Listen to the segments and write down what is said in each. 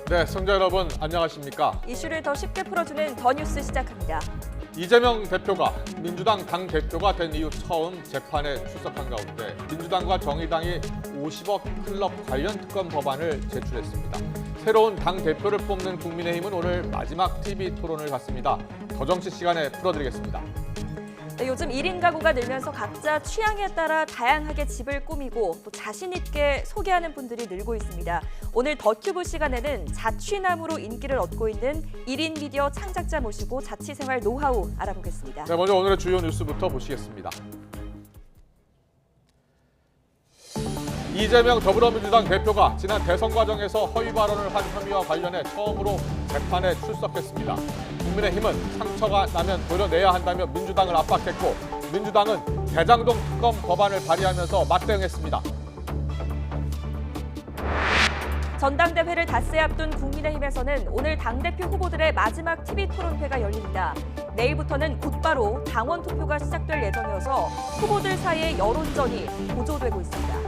네, 시청자 여러분 안녕하십니까? 이슈를 더 쉽게 풀어주는 더 뉴스 시작합니다. 이재명 대표가 민주당 당대표가 된 이후 처음 재판에 출석한 가운데 민주당과 정의당이 50억 클럽 관련 특검 법안을 제출했습니다. 새로운 당대표를 뽑는 국민의힘은 오늘 마지막 TV 토론을 갖습니다. 더 정치 시간에 풀어드리겠습니다. 네, 요즘 1인 가구가 늘면서 각자 취향에 따라 다양하게 집을 꾸미고 또 자신 있게 소개하는 분들이 늘고 있습니다. 오늘 더튜브 시간에는 자취남으로 인기를 얻고 있는 1인 미디어 창작자 모시고 자취생활 노하우 알아보겠습니다. 네, 먼저 오늘의 주요 뉴스부터 보시겠습니다. 이재명 더불어민주당 대표가 지난 대선 과정에서 허위 발언을 한 혐의와 관련해 처음으로 재판에 출석했습니다. 국민의힘은 상처가 나면 도려내야 한다며 민주당을 압박했고 민주당은 대장동 특검 법안을 발의하면서 맞대응했습니다. 전당대회를 닷새 앞둔 국민의힘에서는 오늘 당대표 후보들의 마지막 TV 토론회가 열립니다. 내일부터는 곧바로 당원 투표가 시작될 예정이어서 후보들 사이의 여론전이 고조되고 있습니다.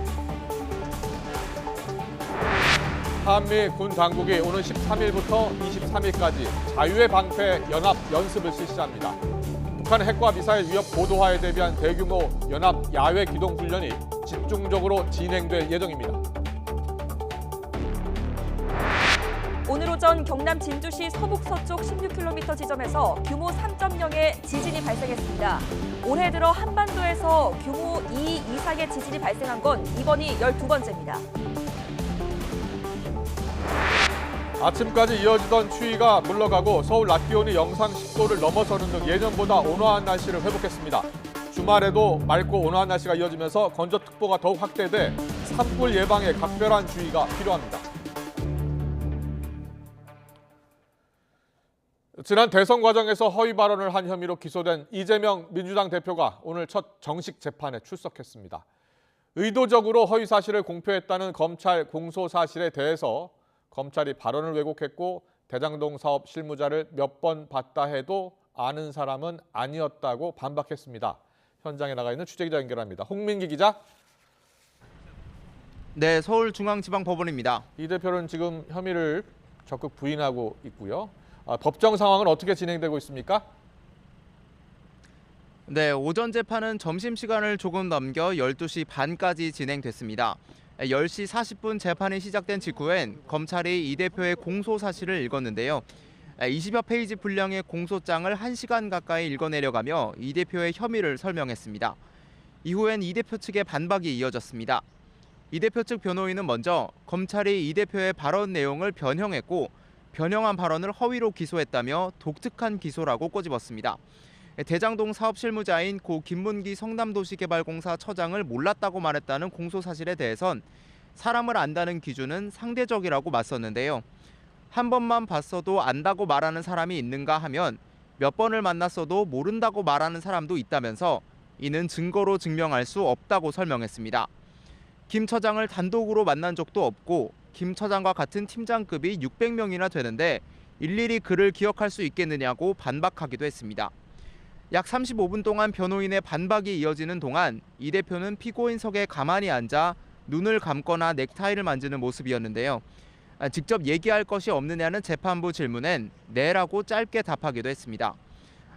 한미 군 당국이 오는 13일부터 23일까지 자유의 방패 연합 연습을 실시합니다. 북한의 핵과 미사일 위협 고도화에 대비한 대규모 연합 야외 기동 훈련이 집중적으로 진행될 예정입니다. 오늘 오전 경남 진주시 서북서쪽 16km 지점에서 규모 3.0의 지진이 발생했습니다. 올해 들어 한반도에서 규모 2 이상의 지진이 발생한 건 이번이 12번째입니다. 아침까지 이어지던 추위가 물러가고 서울 낮 기온이 영상 10도를 넘어서는 등 예년보다 온화한 날씨를 회복했습니다. 주말에도 맑고 온화한 날씨가 이어지면서 건조특보가 더욱 확대돼 산불 예방에 각별한 주의가 필요합니다. 지난 대선 과정에서 허위 발언을 한 혐의로 기소된 이재명 민주당 대표가 오늘 첫 정식 재판에 출석했습니다. 의도적으로 허위 사실을 공표했다는 검찰 공소 사실에 대해서 검찰이 발언을 왜곡했고 대장동 사업 실무자를 몇 번 봤다 해도 아는 사람은 아니었다고 반박했습니다. 현장에 나가 있는 취재기자 연결합니다. 홍민기 기자. 네, 서울중앙지방법원입니다. 이 대표는 지금 혐의를 적극 부인하고 있고요. 법정 상황은 어떻게 진행되고 있습니까? 네, 오전 재판은 점심시간을 조금 넘겨 12시 반까지 진행됐습니다. 10시 40분 재판이 시작된 직후엔 검찰이 이 대표의 공소 사실을 읽었는데요. 20여 페이지 분량의 공소장을 1시간 가까이 읽어내려가며 이 대표의 혐의를 설명했습니다. 이후엔 이 대표 측의 반박이 이어졌습니다. 이 대표 측 변호인은 먼저 검찰이 이 대표의 발언 내용을 변형했고 변형한 발언을 허위로 기소했다며 독특한 기소라고 꼬집었습니다. 대장동 사업 실무자인 고 김문기 성남도시개발공사 처장을 몰랐다고 말했다는 공소 사실에 대해선 사람을 안다는 기준은 상대적이라고 맞섰는데요. 한 번만 봤어도 안다고 말하는 사람이 있는가 하면 몇 번을 만났어도 모른다고 말하는 사람도 있다면서 이는 증거로 증명할 수 없다고 설명했습니다. 김 처장을 단독으로 만난 적도 없고 김 처장과 같은 팀장급이 600명이나 되는데 일일이 그를 기억할 수 있겠느냐고 반박하기도 했습니다. 약 35분 동안 변호인의 반박이 이어지는 동안 이 대표는 피고인석에 가만히 앉아 눈을 감거나 넥타이를 만지는 모습이었는데요. 직접 얘기할 것이 없느냐는 재판부 질문엔 네라고 짧게 답하기도 했습니다.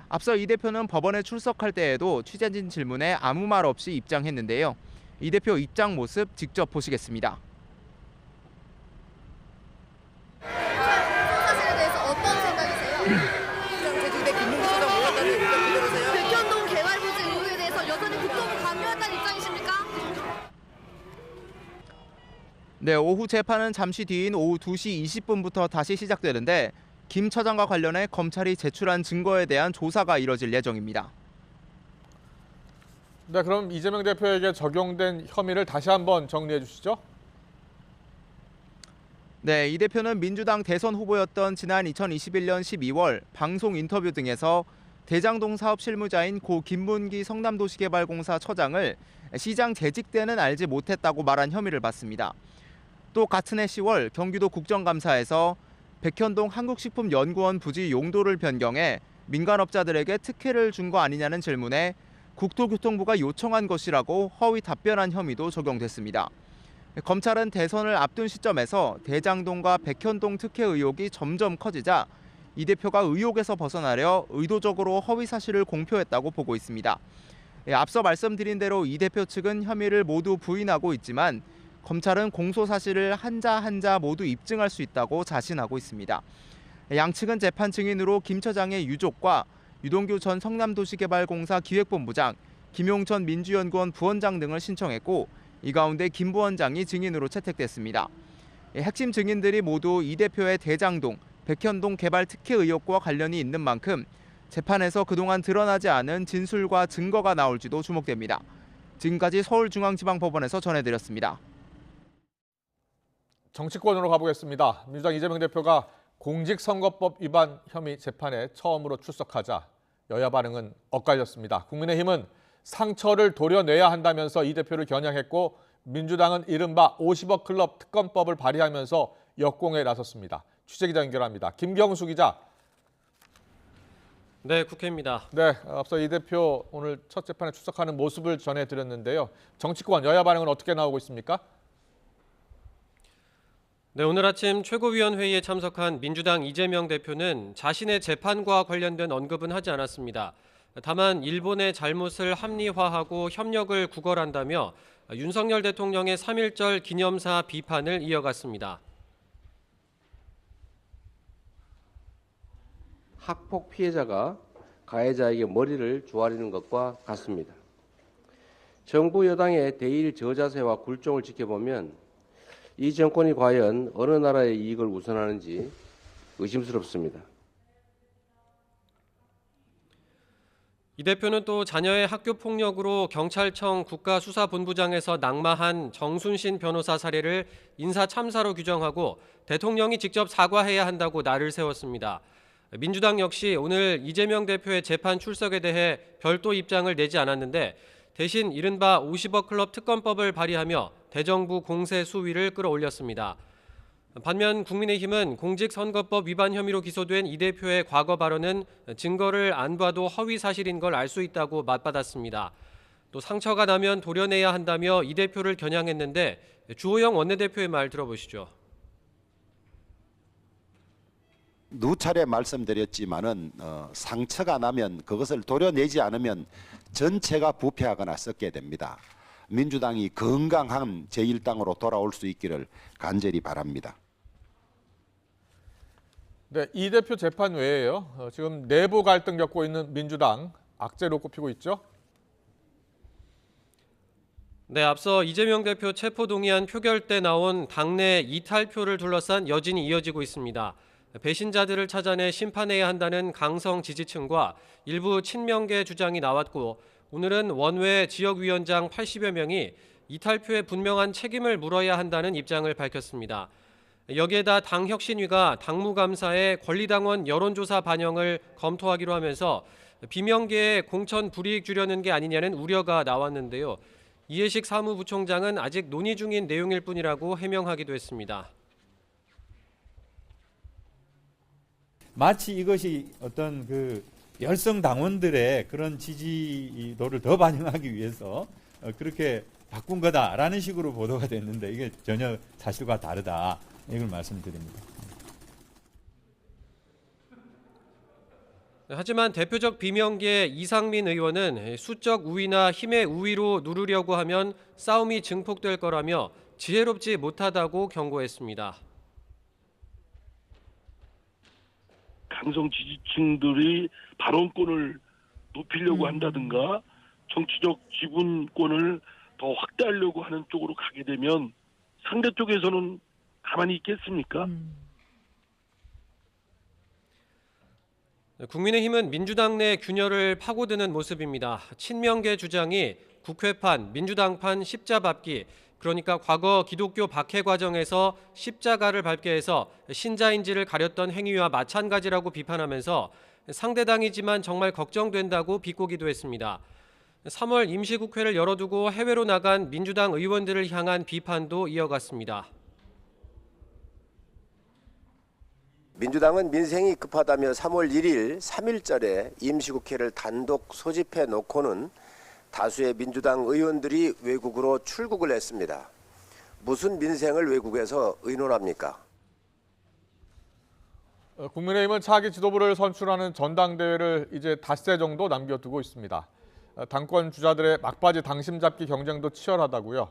앞서 이 대표는 법원에 출석할 때에도 취재진 질문에 아무 말 없이 입장했는데요. 이 대표 입장 모습 직접 보시겠습니다. 사실에 대해서 어떤 생각이세요? 백현동 개발부지 의혹에 대해서 여전히 국토부 관여했다는 입장이십니까? 네, 오후 재판은 잠시 뒤인 오후 2시 20분부터 다시 시작되는데 김 처장과 관련해 검찰이 제출한 증거에 대한 조사가 이뤄질 예정입니다. 네, 그럼 이재명 대표에게 적용된 혐의를 다시 한번 정리해 주시죠. 네, 이 대표는 민주당 대선 후보였던 지난 2021년 12월 방송 인터뷰 등에서 대장동 사업 실무자인 고 김문기 성남도시개발공사 처장을 시장 재직 때는 알지 못했다고 말한 혐의를 받습니다. 또 같은 해 10월 경기도 국정감사에서 백현동 한국식품연구원 부지 용도를 변경해 민간업자들에게 특혜를 준 거 아니냐는 질문에 국토교통부가 요청한 것이라고 허위 답변한 혐의도 적용됐습니다. 검찰은 대선을 앞둔 시점에서 대장동과 백현동 특혜 의혹이 점점 커지자 이 대표가 의혹에서 벗어나려 의도적으로 허위 사실을 공표했다고 보고 있습니다. 앞서 말씀드린 대로 이 대표 측은 혐의를 모두 부인하고 있지만 검찰은 공소 사실을 한자 한자 모두 입증할 수 있다고 자신하고 있습니다. 양측은 재판 증인으로 김 처장의 유족과 유동규 전 성남도시개발공사 기획본부장, 김용천 민주연구원 부원장 등을 신청했고 이 가운데 김 부원장이 증인으로 채택됐습니다. 핵심 증인들이 모두 이 대표의 대장동, 백현동 개발 특혜 의혹과 관련이 있는 만큼 재판에서 그동안 드러나지 않은 진술과 증거가 나올지도 주목됩니다. 지금까지 서울중앙지방법원에서 전해드렸습니다. 정치권으로 가보겠습니다. 민주당 이재명 대표가 공직선거법 위반 혐의 재판에 처음으로 출석하자 여야 반응은 엇갈렸습니다. 국민의힘은 상처를 도려내야 한다면서 이 대표를 겨냥했고 민주당은 이른바 50억 클럽 특검법을 발의하면서 역공에 나섰습니다. 취재기자 연결합니다. 김경수 기자. 네, 국회입니다. 네, 앞서 이 대표 오늘 첫 재판에 출석하는 모습을 전해드렸는데요. 정치권 여야 반응은 어떻게 나오고 있습니까? 네, 오늘 아침 최고위원회의에 참석한 민주당 이재명 대표는 자신의 재판과 관련된 언급은 하지 않았습니다. 다만 일본의 잘못을 합리화하고 협력을 구걸한다며 윤석열 대통령의 3.1절 기념사 비판을 이어갔습니다. 학폭 피해자가 가해자에게 머리를 조아리는 것과 같습니다. 정부 여당의 대일 저자세와 굴종을 지켜보면 이 정권이 과연 어느 나라의 이익을 우선하는지 의심스럽습니다. 이 대표는 또 자녀의 학교 폭력으로 경찰청 국가수사본부장에서 낙마한 정순신 변호사 사례를 인사참사로 규정하고 대통령이 직접 사과해야 한다고 날을 세웠습니다. 민주당 역시 오늘 이재명 대표의 재판 출석에 대해 별도 입장을 내지 않았는데 대신 이른바 50억 클럽 특검법을 발의하며 대정부 공세 수위를 끌어올렸습니다. 반면 국민의힘은 공직선거법 위반 혐의로 기소된 이 대표의 과거 발언은 증거를 안 봐도 허위 사실인 걸 알 수 있다고 맞받았습니다. 또 상처가 나면 도려내야 한다며 이 대표를 겨냥했는데 주호영 원내대표의 말 들어보시죠. 누차례 말씀드렸지만은 상처가 나면 그것을 도려내지 않으면 전체가 부패하거나 썩게 됩니다. 민주당이 건강한 제1당으로 돌아올 수 있기를 간절히 바랍니다. 네, 이 대표 재판 외에요. 지금 내부 갈등 겪고 있는 민주당 악재로 꼽히고 있죠. 네, 앞서 이재명 대표 체포동의안 표결 때 나온 당내 이탈표를 둘러싼 여진이 이어지고 있습니다. 배신자들을 찾아내 심판해야 한다는 강성 지지층과 일부 친명계 주장이 나왔고 오늘은 원외 지역위원장 80여 명이 이탈표에 분명한 책임을 물어야 한다는 입장을 밝혔습니다. 여기에다 당혁신위가 당무감사에 권리당원 여론조사 반영을 검토하기로 하면서 비명계의 공천 불이익 주려는 게 아니냐는 우려가 나왔는데요. 이해식 사무부총장은 아직 논의 중인 내용일 뿐이라고 해명하기도 했습니다. 마치 이것이 어떤 그 열성 당원들의 그런 지지도를 더 반영하기 위해서 그렇게 바꾼 거다라는 식으로 보도가 됐는데 이게 전혀 사실과 다르다 이걸 말씀드립니다. 하지만 대표적 비명계 이상민 의원은 수적 우위나 힘의 우위로 누르려고 하면 싸움이 증폭될 거라며 지혜롭지 못하다고 경고했습니다. 강성 지지층들이 발언권을 높이려고 한다든가 정치적 지분권을 더 확대하려고 하는 쪽으로 가게 되면 상대 쪽에서는 가만히 있겠습니까? 국민의힘은 민주당 내 균열을 파고드는 모습입니다. 친명계 주장이 국회판, 민주당판 십자밟기, 그러니까 과거 기독교 박해 과정에서 십자가를 밟게 해서 신자인지를 가렸던 행위와 마찬가지라고 비판하면서 상대당이지만 정말 걱정된다고 비꼬기도 했습니다. 3월 임시국회를 열어두고 해외로 나간 민주당 의원들을 향한 비판도 이어갔습니다. 민주당은 민생이 급하다며 3월 1일 3.1절에 임시국회를 단독 소집해 놓고는 다수의 민주당 의원들이 외국으로 출국을 했습니다. 무슨 민생을 외국에서 의논합니까? 국민의힘은 차기 지도부를 선출하는 전당대회를 이제 닷새 정도 남겨두고 있습니다. 당권 주자들의 막바지 당심 잡기 경쟁도 치열하다고요.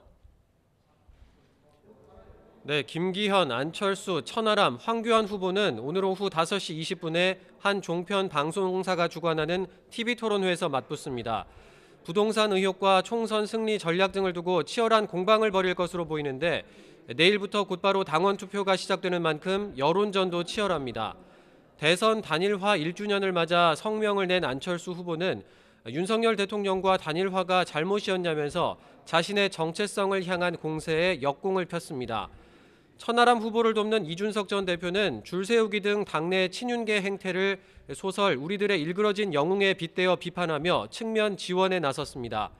네, 김기현, 안철수, 천하람, 황교안 후보는 오늘 오후 5시 20분에 한 종편 방송사가 주관하는 TV토론회에서 맞붙습니다. 부동산 의혹과 총선 승리 전략 등을 두고 치열한 공방을 벌일 것으로 보이는데 내일부터 곧바로 당원 투표가 시작되는 만큼 여론전도 치열합니다. 대선 단일화 1주년을 맞아 성명을 낸 안철수 후보는 윤석열 대통령과 단일화가 잘못이었냐면서 자신의 정체성을 향한 공세에 역공을 폈습니다. 천하람 후보를 돕는 이준석 전 대표는 줄 세우기 등 당내 친윤계 행태를 소설 우리들의 일그러진 영웅에 빗대어 비판하며 측면 지원에 나섰습니다.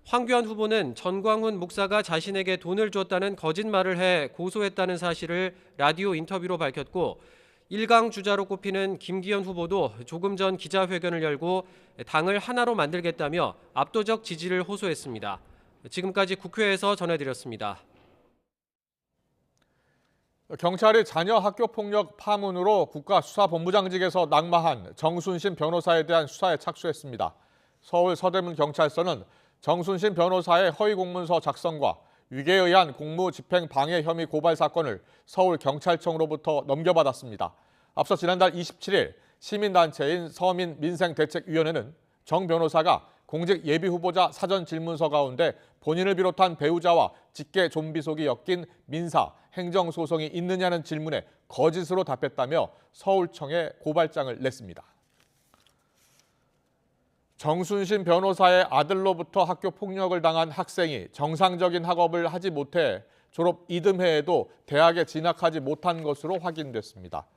황교안 후보는 전광훈 목사가 자신에게 돈을 줬다는 거짓말을 해 고소했다는 사실을 라디오 인터뷰로 밝혔고 1강 주자로 꼽히는 김기현 후보도 조금 전 기자회견을 열고 당을 하나로 만들겠다며 압도적 지지를 호소했습니다. 지금까지 국회에서 전해드렸습니다. 경찰이 자녀 학교폭력 파문으로 국가수사본부장직에서 낙마한 정순신 변호사에 대한 수사에 착수했습니다. 서울 서대문경찰서는 정순신 변호사의 허위공문서 작성과 위계에 의한 공무집행 방해 혐의 고발 사건을 서울경찰청으로부터 넘겨받았습니다. 앞서 지난달 27일 시민단체인 서민민생대책위원회는 정 변호사가 공직 예비후보자 사전질문서 가운데 본인을 비롯한 배우자와 직계 좀비속이 엮인 민사, 행정소송이 있느냐는 질문에 거짓으로 답했다며 서울청에 고발장을 냈습니다. 정순신 변호사의 아들로부터 학교 폭력을 당한 학생이 정상적인 학업을 하지 못해 졸업 이듬해에도 대학에 진학하지 못한 것으로 확인됐습니다.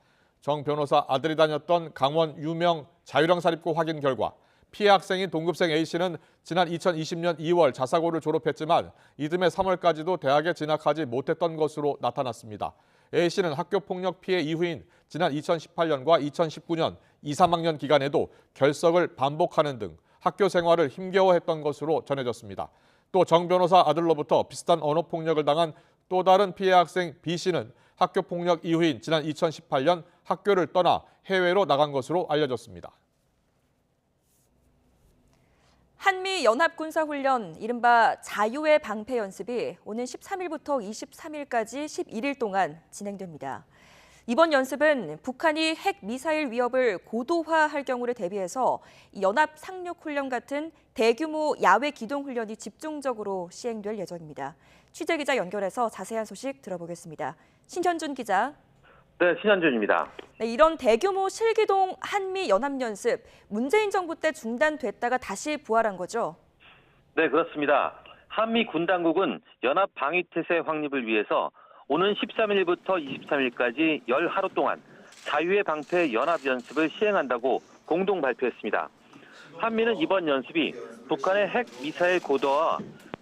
정 변호사 아들이 다녔던 강원 유명 자유령사립고 확인 결과 피해 학생인 동급생 A씨는 지난 2020년 2월 자사고를 졸업했지만 이듬해 3월까지도 대학에 진학하지 못했던 것으로 나타났습니다. A씨는 학교폭력 피해 이후인 지난 2018년과 2019년 2, 3학년 기간에도 결석을 반복하는 등 학교 생활을 힘겨워했던 것으로 전해졌습니다. 또 정 변호사 아들로부터 비슷한 언어폭력을 당한 또 다른 피해 학생 B씨는 학교폭력 이후인 지난 2018년 학교를 떠나 해외로 나간 것으로 알려졌습니다. 한미연합군사훈련 이른바 자유의 방패 연습이 오는 13일부터 23일까지 11일 동안 진행됩니다. 이번 연습은 북한이 핵 미사일 위협을 고도화할 경우를 대비해서 연합 상륙훈련 같은 대규모 야외 기동훈련이 집중적으로 시행될 예정입니다. 취재기자 연결해서 자세한 소식 들어보겠습니다. 신현준 기자. 네, 신현준입니다. 네, 이런 대규모 실기동 한미연합연습, 문재인 정부 때 중단됐다가 다시 부활한 거죠? 네, 그렇습니다. 한미 군당국은 연합 방위태세 확립을 위해서 오는 13일부터 23일까지 10하루 동안 자유의 방패 연합연습을 시행한다고 공동 발표했습니다. 한미는 이번 연습이 북한의 핵 미사일 고도화와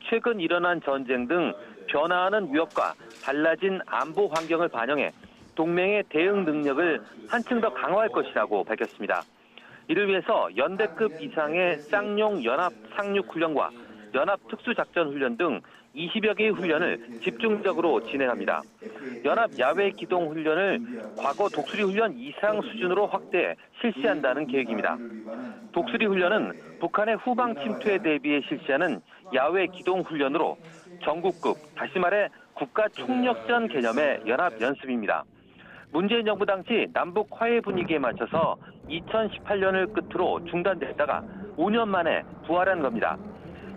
최근 일어난 전쟁 등 변화하는 위협과 달라진 안보 환경을 반영해 동맹의 대응 능력을 한층 더 강화할 것이라고 밝혔습니다. 이를 위해서 연대급 이상의 쌍용 연합 상륙훈련과 연합 특수작전훈련 등 20여 개의 훈련을 집중적으로 진행합니다. 연합 야외 기동 훈련을 과거 독수리 훈련 이상 수준으로 확대 실시한다는 계획입니다. 독수리 훈련은 북한의 후방 침투에 대비해 실시하는 야외 기동 훈련으로 전국급, 다시 말해 국가 총력전 개념의 연합 연습입니다. 문재인 정부 당시 남북 화해 분위기에 맞춰서 2018년을 끝으로 중단됐다가 5년 만에 부활한 겁니다.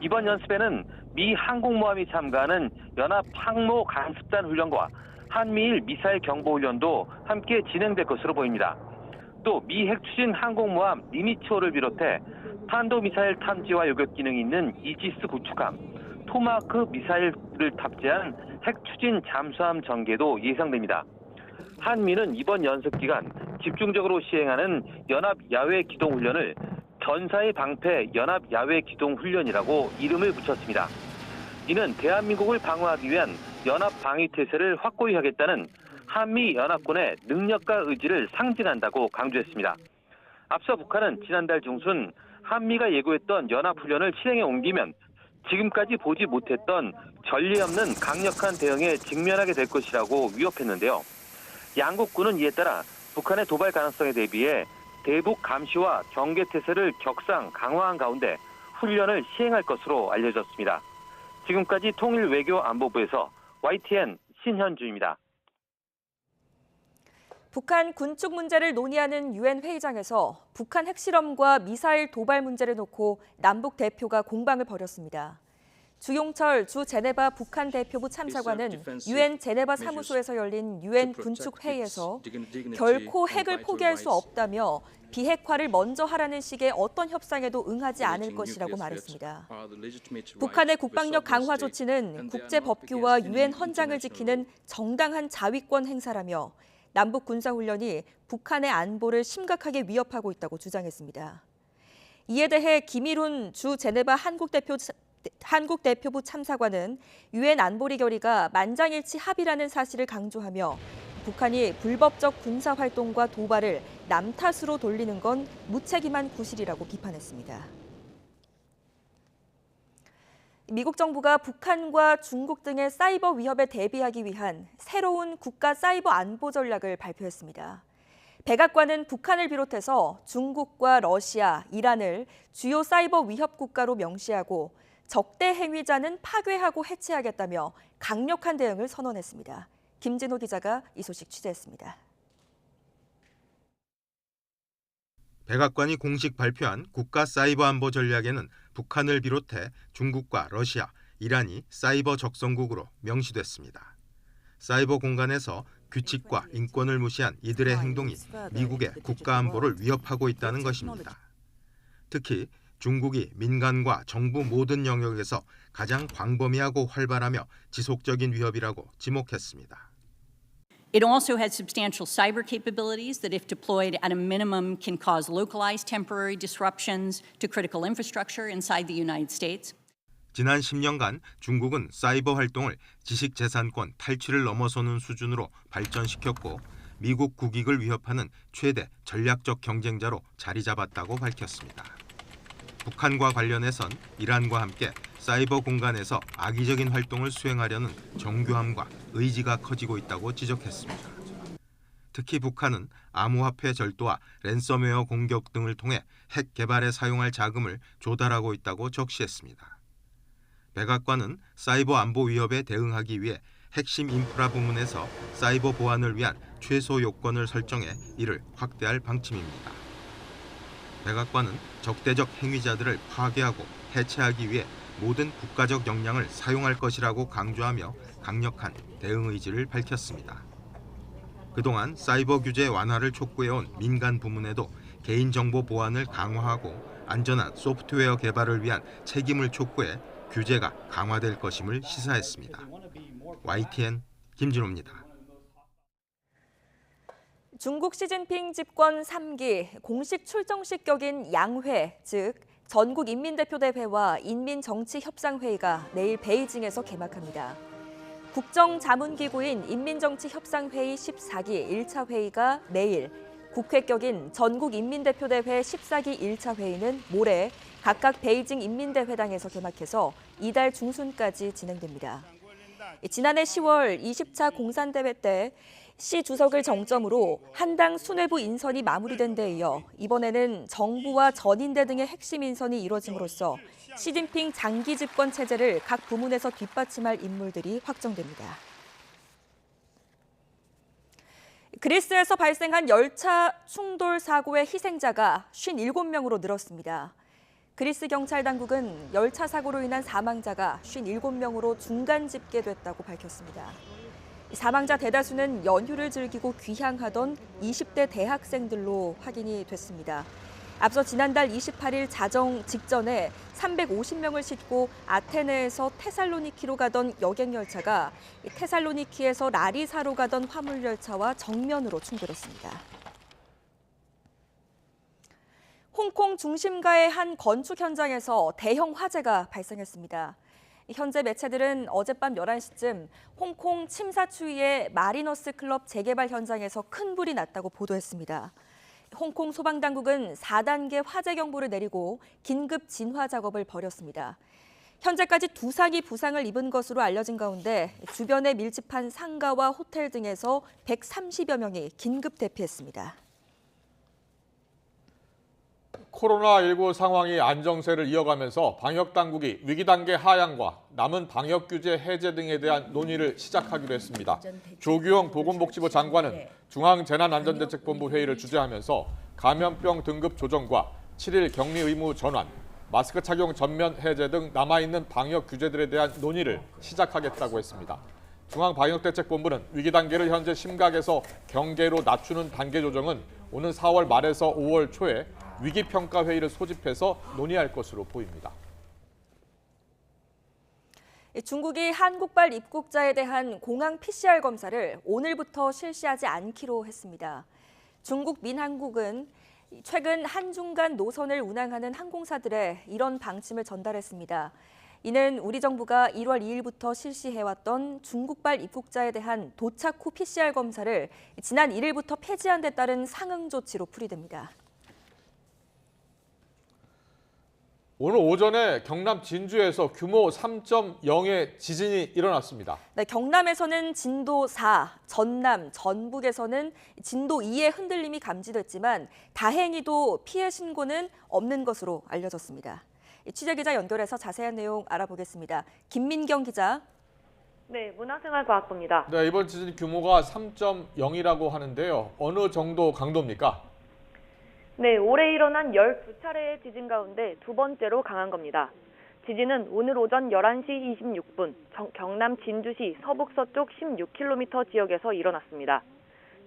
이번 연습에는 미 항공모함이 참가하는 연합 항모 강습단 훈련과 한미일 미사일 경보 훈련도 함께 진행될 것으로 보입니다. 또 미 핵추진 항공모함 니미츠호를 비롯해 탄도미사일 탐지와 요격 기능이 있는 이지스 구축함, 토마호크 미사일을 탑재한 핵추진 잠수함 전개도 예상됩니다. 한미는 이번 연습 기간 집중적으로 시행하는 연합 야외 기동 훈련을 전사의 방패 연합 야외 기동 훈련이라고 이름을 붙였습니다. 이는 대한민국을 방어하기 위한 연합 방위 태세를 확고히 하겠다는 한미 연합군의 능력과 의지를 상징한다고 강조했습니다. 앞서 북한은 지난달 중순 한미가 예고했던 연합 훈련을 실행에 옮기면 지금까지 보지 못했던 전례 없는 강력한 대응에 직면하게 될 것이라고 위협했는데요. 양국군은 이에 따라 북한의 도발 가능성에 대비해 대북 감시와 경계 태세를 격상 강화한 가운데 훈련을 시행할 것으로 알려졌습니다. 지금까지 통일외교안보부에서 YTN 신현주입니다. 북한 군축 문제를 논의하는 유엔 회의장에서 북한 핵실험과 미사일 도발 문제를 놓고 남북 대표가 공방을 벌였습니다. 주용철 주 제네바 북한 대표부 참사관은 유엔 제네바 사무소에서 열린 유엔 군축 회의에서 결코 핵을 포기할 수 없다며 비핵화를 먼저 하라는 식의 어떤 협상에도 응하지 않을 것이라고 말했습니다. 북한의 국방력 강화 조치는 국제법규와 유엔 헌장을 지키는 정당한 자위권 행사라며 남북 군사훈련이 북한의 안보를 심각하게 위협하고 있다고 주장했습니다. 이에 대해 김일훈 주 제네바 한국 대표부 참사관은 유엔 안보리 결의가 만장일치 합의라는 사실을 강조하며 북한이 불법적 군사활동과 도발을 남 탓으로 돌리는 건 무책임한 구실이라고 비판했습니다. 미국 정부가 북한과 중국 등의 사이버 위협에 대비하기 위한 새로운 국가 사이버 안보 전략을 발표했습니다. 백악관은 북한을 비롯해서 중국과 러시아, 이란을 주요 사이버 위협 국가로 명시하고 적대 행위자는 파괴하고 해체하겠다며 강력한 대응을 선언했습니다. 김진호 기자가 이 소식 취재했습니다. 백악관이 공식 발표한 국가 사이버 안보 전략에는 북한을 비롯해 중국과 러시아, 이란이 사이버 적성국으로 명시됐습니다. 사이버 공간에서 규칙과 인권을 무시한 이들의 행동이 미국의 국가 안보를 위협하고 있다는 것입니다. 특히 중국이 민간과 정부 모든 영역에서 가장 광범위하고 활발하며 지속적인 위협이라고 지목했습니다. It also has substantial cyber capabilities that, if deployed at a minimum, can cause localized temporary disruptions to critical infrastructure inside the United States. 지난 10년간 중국은 사이버 활동을 지식재산권 탈취를 넘어서는 수준으로 발전시켰고 미국 국익을 위협하는 최대 전략적 경쟁자로 자리 잡았다고 밝혔습니다. 북한과 관련해선 이란과 함께 사이버 공간에서 악의적인 활동을 수행하려는 정교함과 의지가 커지고 있다고 지적했습니다. 특히 북한은 암호화폐 절도와 랜섬웨어 공격 등을 통해 핵 개발에 사용할 자금을 조달하고 있다고 적시했습니다. 백악관은 사이버 안보 위협에 대응하기 위해 핵심 인프라 부문에서 사이버 보안을 위한 최소 요건을 설정해 이를 확대할 방침입니다. 백악관은 적대적 행위자들을 파괴하고 해체하기 위해 모든 국가적 역량을 사용할 것이라고 강조하며 강력한 대응 의지를 밝혔습니다. 그동안 사이버 규제 완화를 촉구해온 민간 부문에도 개인정보 보안을 강화하고 안전한 소프트웨어 개발을 위한 책임을 촉구해 규제가 강화될 것임을 시사했습니다. YTN 김진호입니다. 중국 시진핑 집권 3기 공식 출정식 격인 양회, 즉 전국인민대표대회와 인민정치협상회의가 내일 베이징에서 개막합니다. 국정자문기구인 인민정치협상회의 14기 1차 회의가 내일, 국회 격인 전국인민대표대회 14기 1차 회의는 모레 각각 베이징 인민대회당에서 개막해서 이달 중순까지 진행됩니다. 지난해 10월 20차 공산대회 때 시 주석을 정점으로 한당 수뇌부 인선이 마무리된 데 이어 이번에는 정부와 전인대 등의 핵심 인선이 이뤄짐으로써 시진핑 장기 집권 체제를 각 부문에서 뒷받침할 인물들이 확정됩니다. 그리스에서 발생한 열차 충돌 사고의 희생자가 57명으로 늘었습니다. 그리스 경찰 당국은 열차 사고로 인한 사망자가 57명으로 중간 집계됐다고 밝혔습니다. 사망자 대다수는 연휴를 즐기고 귀향하던 20대 대학생들로 확인이 됐습니다. 앞서 지난달 28일 자정 직전에 350명을 싣고 아테네에서 테살로니키로 가던 여객열차가 테살로니키에서 라리사로 가던 화물열차와 정면으로 충돌했습니다. 홍콩 중심가의 한 건축 현장에서 대형 화재가 발생했습니다. 현재 매체들은 어젯밤 11시쯤 홍콩 침사추이의 마리너스 클럽 재개발 현장에서 큰 불이 났다고 보도했습니다. 홍콩 소방당국은 4단계 화재 경보를 내리고 긴급 진화 작업을 벌였습니다. 현재까지 2상이 부상을 입은 것으로 알려진 가운데 주변에 밀집한 상가와 호텔 등에서 130여 명이 긴급 대피했습니다. 코로나19 상황이 안정세를 이어가면서 방역당국이 위기 단계 하향과 남은 방역 규제 해제 등에 대한 논의를 시작하기로 했습니다. 조규영 보건복지부 장관은 중앙재난안전대책본부 회의를 주재하면서 감염병 등급 조정과 7일 격리 의무 전환, 마스크 착용 전면 해제 등 남아있는 방역 규제들에 대한 논의를 시작하겠다고 했습니다. 중앙방역대책본부는 위기 단계를 현재 심각에서 경계로 낮추는 단계 조정은 오는 4월 말에서 5월 초에 위기평가회의를 소집해서 논의할 것으로 보입니다. 중국이 한국발 입국자에 대한 공항 PCR 검사를 오늘부터 실시하지 않기로 했습니다. 중국 민항공은 최근 한중 간 노선을 운항하는 항공사들에 이런 방침을 전달했습니다. 이는 우리 정부가 1월 2일부터 실시해왔던 중국발 입국자에 대한 도착 후 PCR 검사를 지난 1일부터 폐지한 데 따른 상응 조치로 풀이됩니다. 오늘 오전에 경남 진주에서 규모 3.0의 지진이 일어났습니다. 네, 경남에서는 진도 4, 전남, 전북에서는 진도 2의 흔들림이 감지됐지만 다행히도 피해 신고는 없는 것으로 알려졌습니다. 취재기자 연결해서 자세한 내용 알아보겠습니다. 김민경 기자. 네, 문화생활과학부입니다. 네, 이번 지진 규모가 3.0이라고 하는데요. 어느 정도 강도입니까? 네, 올해 일어난 12차례의 지진 가운데 두 번째로 강한 겁니다. 지진은 오늘 오전 11시 26분 경남 진주시 서북서쪽 16km 지역에서 일어났습니다.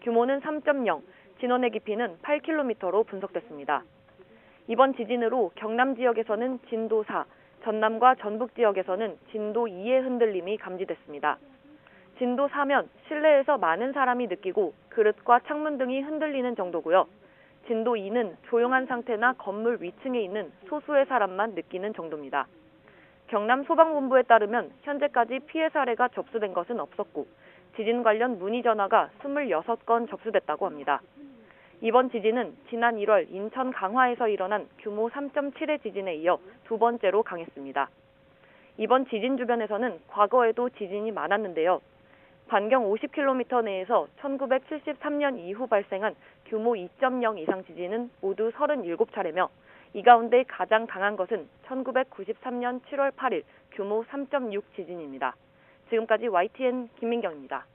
규모는 3.0, 진원의 깊이는 8km로 분석됐습니다. 이번 지진으로 경남 지역에서는 진도 4, 전남과 전북 지역에서는 진도 2의 흔들림이 감지됐습니다. 진도 4면 실내에서 많은 사람이 느끼고 그릇과 창문 등이 흔들리는 정도고요. 진도 2는 조용한 상태나 건물 위층에 있는 소수의 사람만 느끼는 정도입니다. 경남 소방본부에 따르면 현재까지 피해 사례가 접수된 것은 없었고 지진 관련 문의 전화가 26건 접수됐다고 합니다. 이번 지진은 지난 1월 인천 강화에서 일어난 규모 3.7의 지진에 이어 두 번째로 강했습니다. 이번 지진 주변에서는 과거에도 지진이 많았는데요. 반경 50km 내에서 1973년 이후 발생한 규모 2.0 이상 지진은 모두 37차례며 이 가운데 가장 강한 것은 1993년 7월 8일 규모 3.6 지진입니다. 지금까지 YTN 김민경입니다.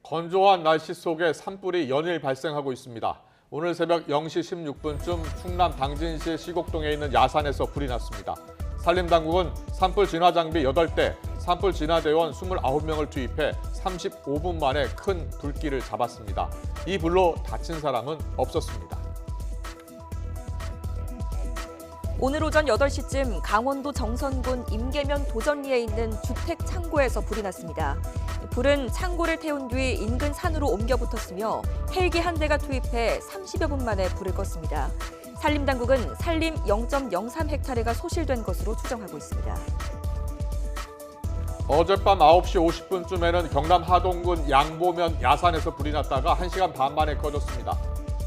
건조한 날씨 속에 산불이 연일 발생하고 있습니다. 오늘 새벽 0시 16분쯤 충남 당진시 시곡동에 있는 야산에서 불이 났습니다. 산림당국은 산불 진화 장비 8대, 산불 진화 대원 29명을 투입해 35분 만에 큰 불길을 잡았습니다. 이 불로 다친 사람은 없었습니다. 오늘 오전 8시쯤 강원도 정선군 임계면 도전리에 있는 주택 창고에서 불이 났습니다. 불은 창고를 태운 뒤 인근 산으로 옮겨 붙었으며 헬기 한 대가 투입해 30여 분 만에 불을 껐습니다. 산림당국은 산림 0.03헥타르가 소실된 것으로 추정하고 있습니다. 어젯밤 9시 50분쯤에는 경남 하동군 양보면 야산에서 불이 났다가 1시간 반 만에 꺼졌습니다.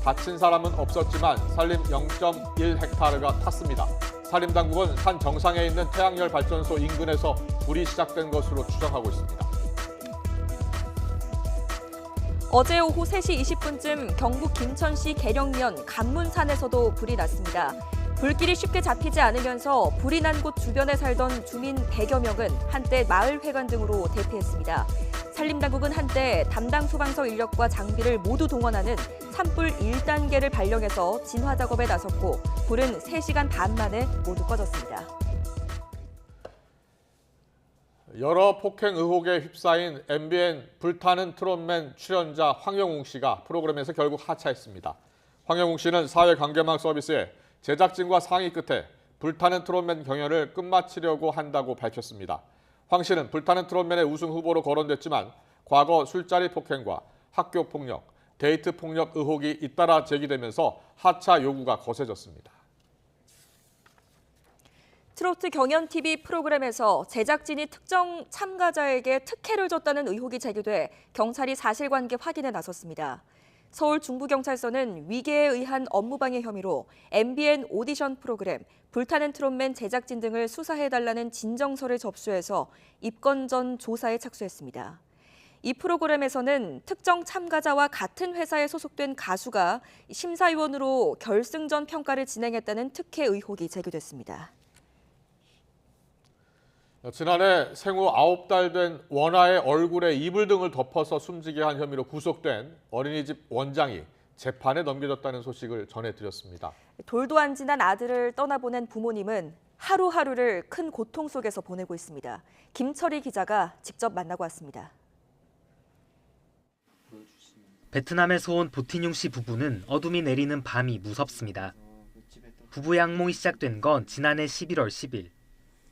다친 사람은 없었지만 산림 0.1헥타르가 탔습니다. 산림당국은 산 정상에 있는 태양열 발전소 인근에서 불이 시작된 것으로 추정하고 있습니다. 어제 오후 3시 20분쯤 경북 김천시 계령면 간문산에서도 불이 났습니다. 불길이 쉽게 잡히지 않으면서 불이 난 곳 주변에 살던 주민 100여 명은 한때 마을회관 등으로 대피했습니다. 산림당국은 한때 담당 소방서 인력과 장비를 모두 동원하는 산불 1단계를 발령해서 진화 작업에 나섰고 불은 3시간 반 만에 모두 꺼졌습니다. 여러 폭행 의혹에 휩싸인 MBN 불타는 트롯맨 출연자 황영웅 씨가 프로그램에서 결국 하차했습니다. 황영웅 씨는 사회관계망 서비스에 제작진과 상의 끝에 불타는 트롯맨 경연을 끝마치려고 한다고 밝혔습니다. 황 씨는 불타는 트롯맨의 우승 후보로 거론됐지만 과거 술자리 폭행과 학교 폭력, 데이트 폭력 의혹이 잇따라 제기되면서 하차 요구가 거세졌습니다. 트로트 경연 TV 프로그램에서 제작진이 특정 참가자에게 특혜를 줬다는 의혹이 제기돼 경찰이 사실관계 확인에 나섰습니다. 서울 중부경찰서는 위계에 의한 업무방해 혐의로 MBN 오디션 프로그램 불타는 트롯맨 제작진 등을 수사해달라는 진정서를 접수해서 입건 전 조사에 착수했습니다. 이 프로그램에서는 특정 참가자와 같은 회사에 소속된 가수가 심사위원으로 결승전 평가를 진행했다는 특혜 의혹이 제기됐습니다. 지난해 생후 9달 된 원아의 얼굴에 이불 등을 덮어서 숨지게 한 혐의로 구속된 어린이집 원장이 재판에 넘겨졌다는 소식을 전해드렸습니다. 돌도 안 지난 아들을 떠나보낸 부모님은 하루하루를 큰 고통 속에서 보내고 있습니다. 김철희 기자가 직접 만나고 왔습니다. 베트남에서 온 보티뇽 씨 부부는 어둠이 내리는 밤이 무섭습니다. 부부의 악몽이 시작된 건 지난해 11월 10일.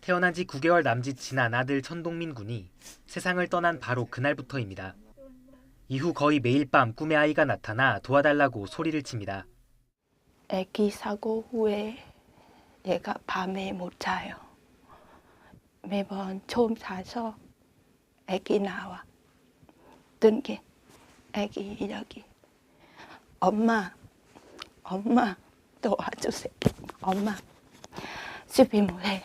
태어난 지 9개월 남짓 지난 아들 천동민 군이 세상을 떠난 바로 그날부터입니다. 이후 거의 매일 밤 꿈에 아이가 나타나 도와달라고 소리를 칩니다. 아기 사고 후에 얘가 밤에 못 자요. 매번 처음 자서 아기 나와. 등게 아기 여기. 엄마 도와주세요. 엄마 집에 못해요.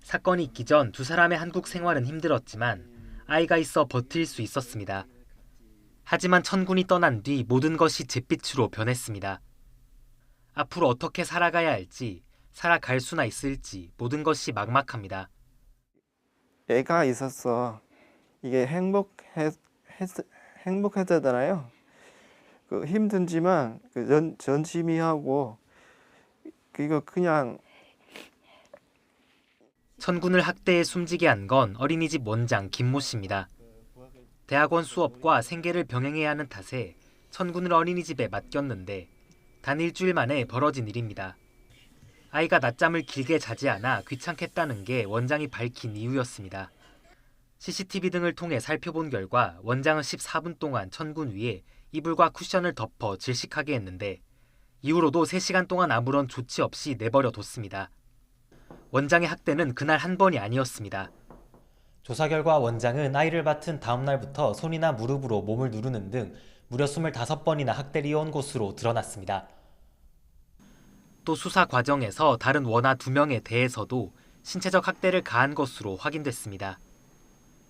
사건이 있기 전 두 사람의 한국 생활은 힘들었지만 아이가 있어 버틸 수 있었습니다. 하지만 천군이 떠난 뒤 모든 것이 잿빛으로 변했습니다. 앞으로 어떻게 살아가야 할지, 살아갈 수나 있을지 모든 것이 막막합니다. 애가 있었어. 이게 행복했잖아요. 힘든지만 전심이 하고 이거 그냥 천군을 학대해 숨지게 한 건 어린이집 원장 김모 씨입니다. 대학원 수업과 생계를 병행해야 하는 탓에 천군을 어린이집에 맡겼는데 단 일주일 만에 벌어진 일입니다. 아이가 낮잠을 길게 자지 않아 귀찮겠다는 게 원장이 밝힌 이유였습니다. CCTV 등을 통해 살펴본 결과 원장은 14분 동안 천군 위에 이불과 쿠션을 덮어 질식하게 했는데 이후로도 3시간 동안 아무런 조치 없이 내버려 뒀습니다. 원장의 학대는 그날 한 번이 아니었습니다. 조사 결과 원장은 아이를 맡은 다음 날부터 손이나 무릎으로 몸을 누르는 등 무려 25번이나 학대를 이어온 것으로 드러났습니다. 또 수사 과정에서 다른 원아 2명에 대해서도 신체적 학대를 가한 것으로 확인됐습니다.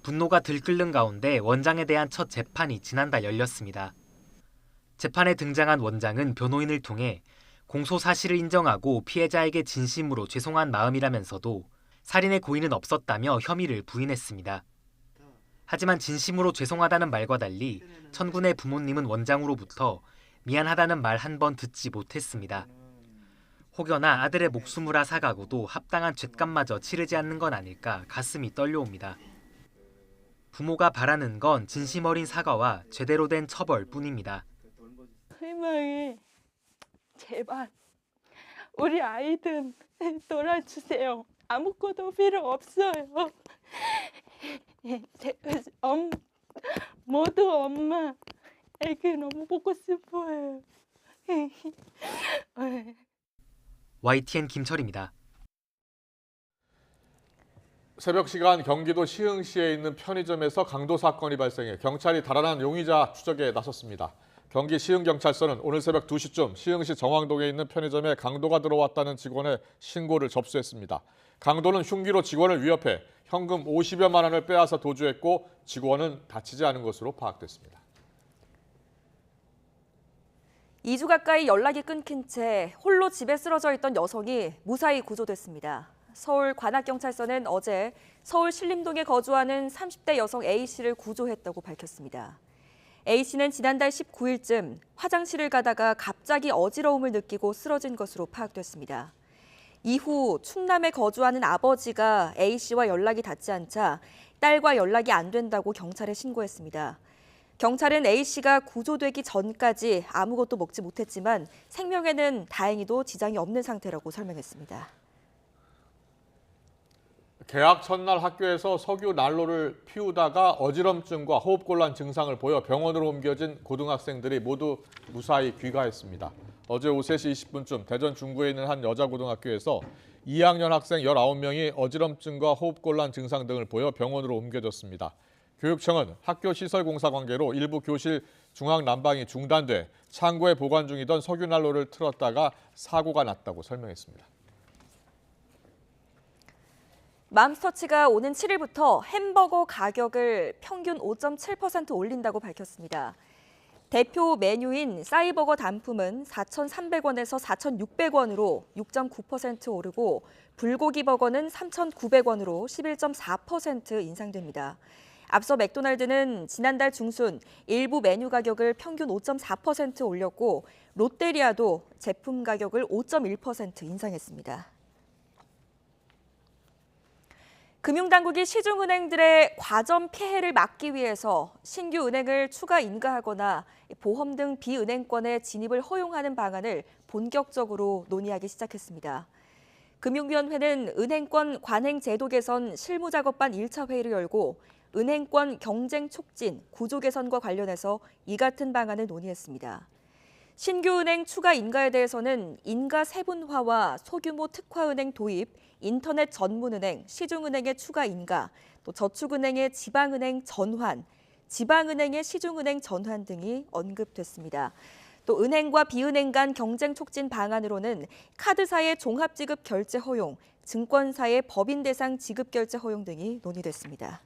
분노가 들끓는 가운데 원장에 대한 첫 재판이 지난달 열렸습니다. 재판에 등장한 원장은 변호인을 통해 공소 사실을 인정하고 피해자에게 진심으로 죄송한 마음이라면서도 살인의 고의는 없었다며 혐의를 부인했습니다. 하지만 진심으로 죄송하다는 말과 달리 천군의 부모님은 원장으로부터 미안하다는 말 한 번 듣지 못했습니다. 혹여나 아들의 목숨을 앗아가고도 합당한 죗값마저 치르지 않는 건 아닐까 가슴이 떨려옵니다. 부모가 바라는 건 진심 어린 사과와 제대로 된 처벌뿐입니다. 희망해. 제발 우리 아이들 놀아주세요. 아무것도 필요 없어요. 모두 엄마 애기 너무 보고 싶어요. YTN 김철입니다. 새벽 시간 경기도 시흥시에 있는 편의점에서 강도 사건이 발생해 경찰이 달아난 용의자 추적에 나섰습니다. 경기 시흥경찰서는 오늘 새벽 2시쯤 시흥시 정왕동에 있는 편의점에 강도가 들어왔다는 직원의 신고를 접수했습니다. 강도는 흉기로 직원을 위협해 현금 50여만 원을 빼앗아 도주했고 직원은 다치지 않은 것으로 파악됐습니다. 2주 가까이 연락이 끊긴 채 홀로 집에 쓰러져 있던 여성이 무사히 구조됐습니다. 서울 관악경찰서는 어제 서울 신림동에 거주하는 30대 여성 A씨를 구조했다고 밝혔습니다. A씨는 지난달 19일쯤 화장실을 가다가 갑자기 어지러움을 느끼고 쓰러진 것으로 파악됐습니다. 이후 충남에 거주하는 아버지가 A씨와 연락이 닿지 않자 딸과 연락이 안 된다고 경찰에 신고했습니다. 경찰은 A씨가 구조되기 전까지 아무것도 먹지 못했지만 생명에는 다행히도 지장이 없는 상태라고 설명했습니다. 개학 첫날 학교에서 석유 난로를 피우다가 어지럼증과 호흡곤란 증상을 보여 병원으로 옮겨진 고등학생들이 모두 무사히 귀가했습니다. 어제 오후 3시 20분쯤 대전 중구에 있는 한 여자고등학교에서 2학년 학생 19명이 어지럼증과 호흡곤란 증상 등을 보여 병원으로 옮겨졌습니다. 교육청은 학교 시설 공사 관계로 일부 교실 중앙 난방이 중단돼 창고에 보관 중이던 석유난로를 틀었다가 사고가 났다고 설명했습니다. 맘스터치가 오는 7일부터 햄버거 가격을 평균 5.7% 올린다고 밝혔습니다. 대표 메뉴인 싸이버거 단품은 4,300원에서 4,600원으로 6.9% 오르고 불고기 버거는 3,900원으로 11.4% 인상됩니다. 앞서 맥도날드는 지난달 중순 일부 메뉴 가격을 평균 5.4% 올렸고 롯데리아도 제품 가격을 5.1% 인상했습니다. 금융당국이 시중은행들의 과점 피해를 막기 위해서 신규 은행을 추가 인가하거나 보험 등 비은행권의 진입을 허용하는 방안을 본격적으로 논의하기 시작했습니다. 금융위원회는 은행권 관행 제도 개선 실무작업반 1차 회의를 열고 은행권 경쟁 촉진, 구조 개선과 관련해서 이 같은 방안을 논의했습니다. 신규 은행 추가 인가에 대해서는 인가 세분화와 소규모 특화은행 도입, 인터넷 전문은행, 시중은행의 추가 인가, 또 저축은행의 지방은행 전환, 지방은행의 시중은행 전환 등이 언급됐습니다. 또 은행과 비은행 간 경쟁 촉진 방안으로는 카드사의 종합지급 결제 허용, 증권사의 법인 대상 지급 결제 허용 등이 논의됐습니다.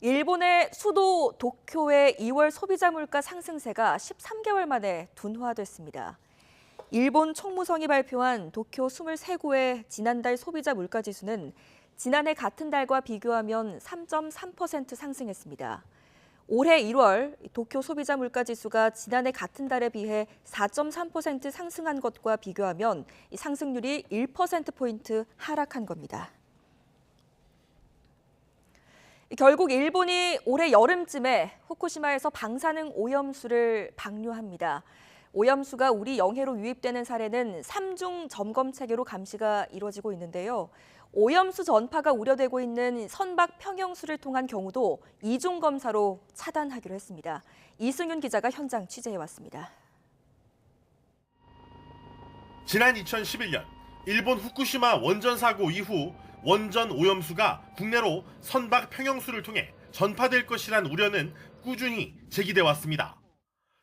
일본의 수도 도쿄의 2월 소비자 물가 상승세가 13개월 만에 둔화됐습니다. 일본 총무성이 발표한 도쿄 23구의 지난달 소비자 물가 지수는 지난해 같은 달과 비교하면 3.3% 상승했습니다. 올해 1월 도쿄 소비자 물가 지수가 지난해 같은 달에 비해 4.3% 상승한 것과 비교하면 상승률이 1%포인트 하락한 겁니다. 결국 일본이 올해 여름쯤에 후쿠시마에서 방사능 오염수를 방류합니다. 오염수가 우리 영해로 유입되는 사례는 3중 점검 체계로 감시가 이루어지고 있는데요. 오염수 전파가 우려되고 있는 선박 평형수를 통한 경우도 2중 검사로 차단하기로 했습니다. 이승윤 기자가 현장 취재해 왔습니다. 지난 2011년 일본 후쿠시마 원전 사고 이후 원전 오염수가 국내로 선박 평형수를 통해 전파될 것이란 우려는 꾸준히 제기돼 왔습니다.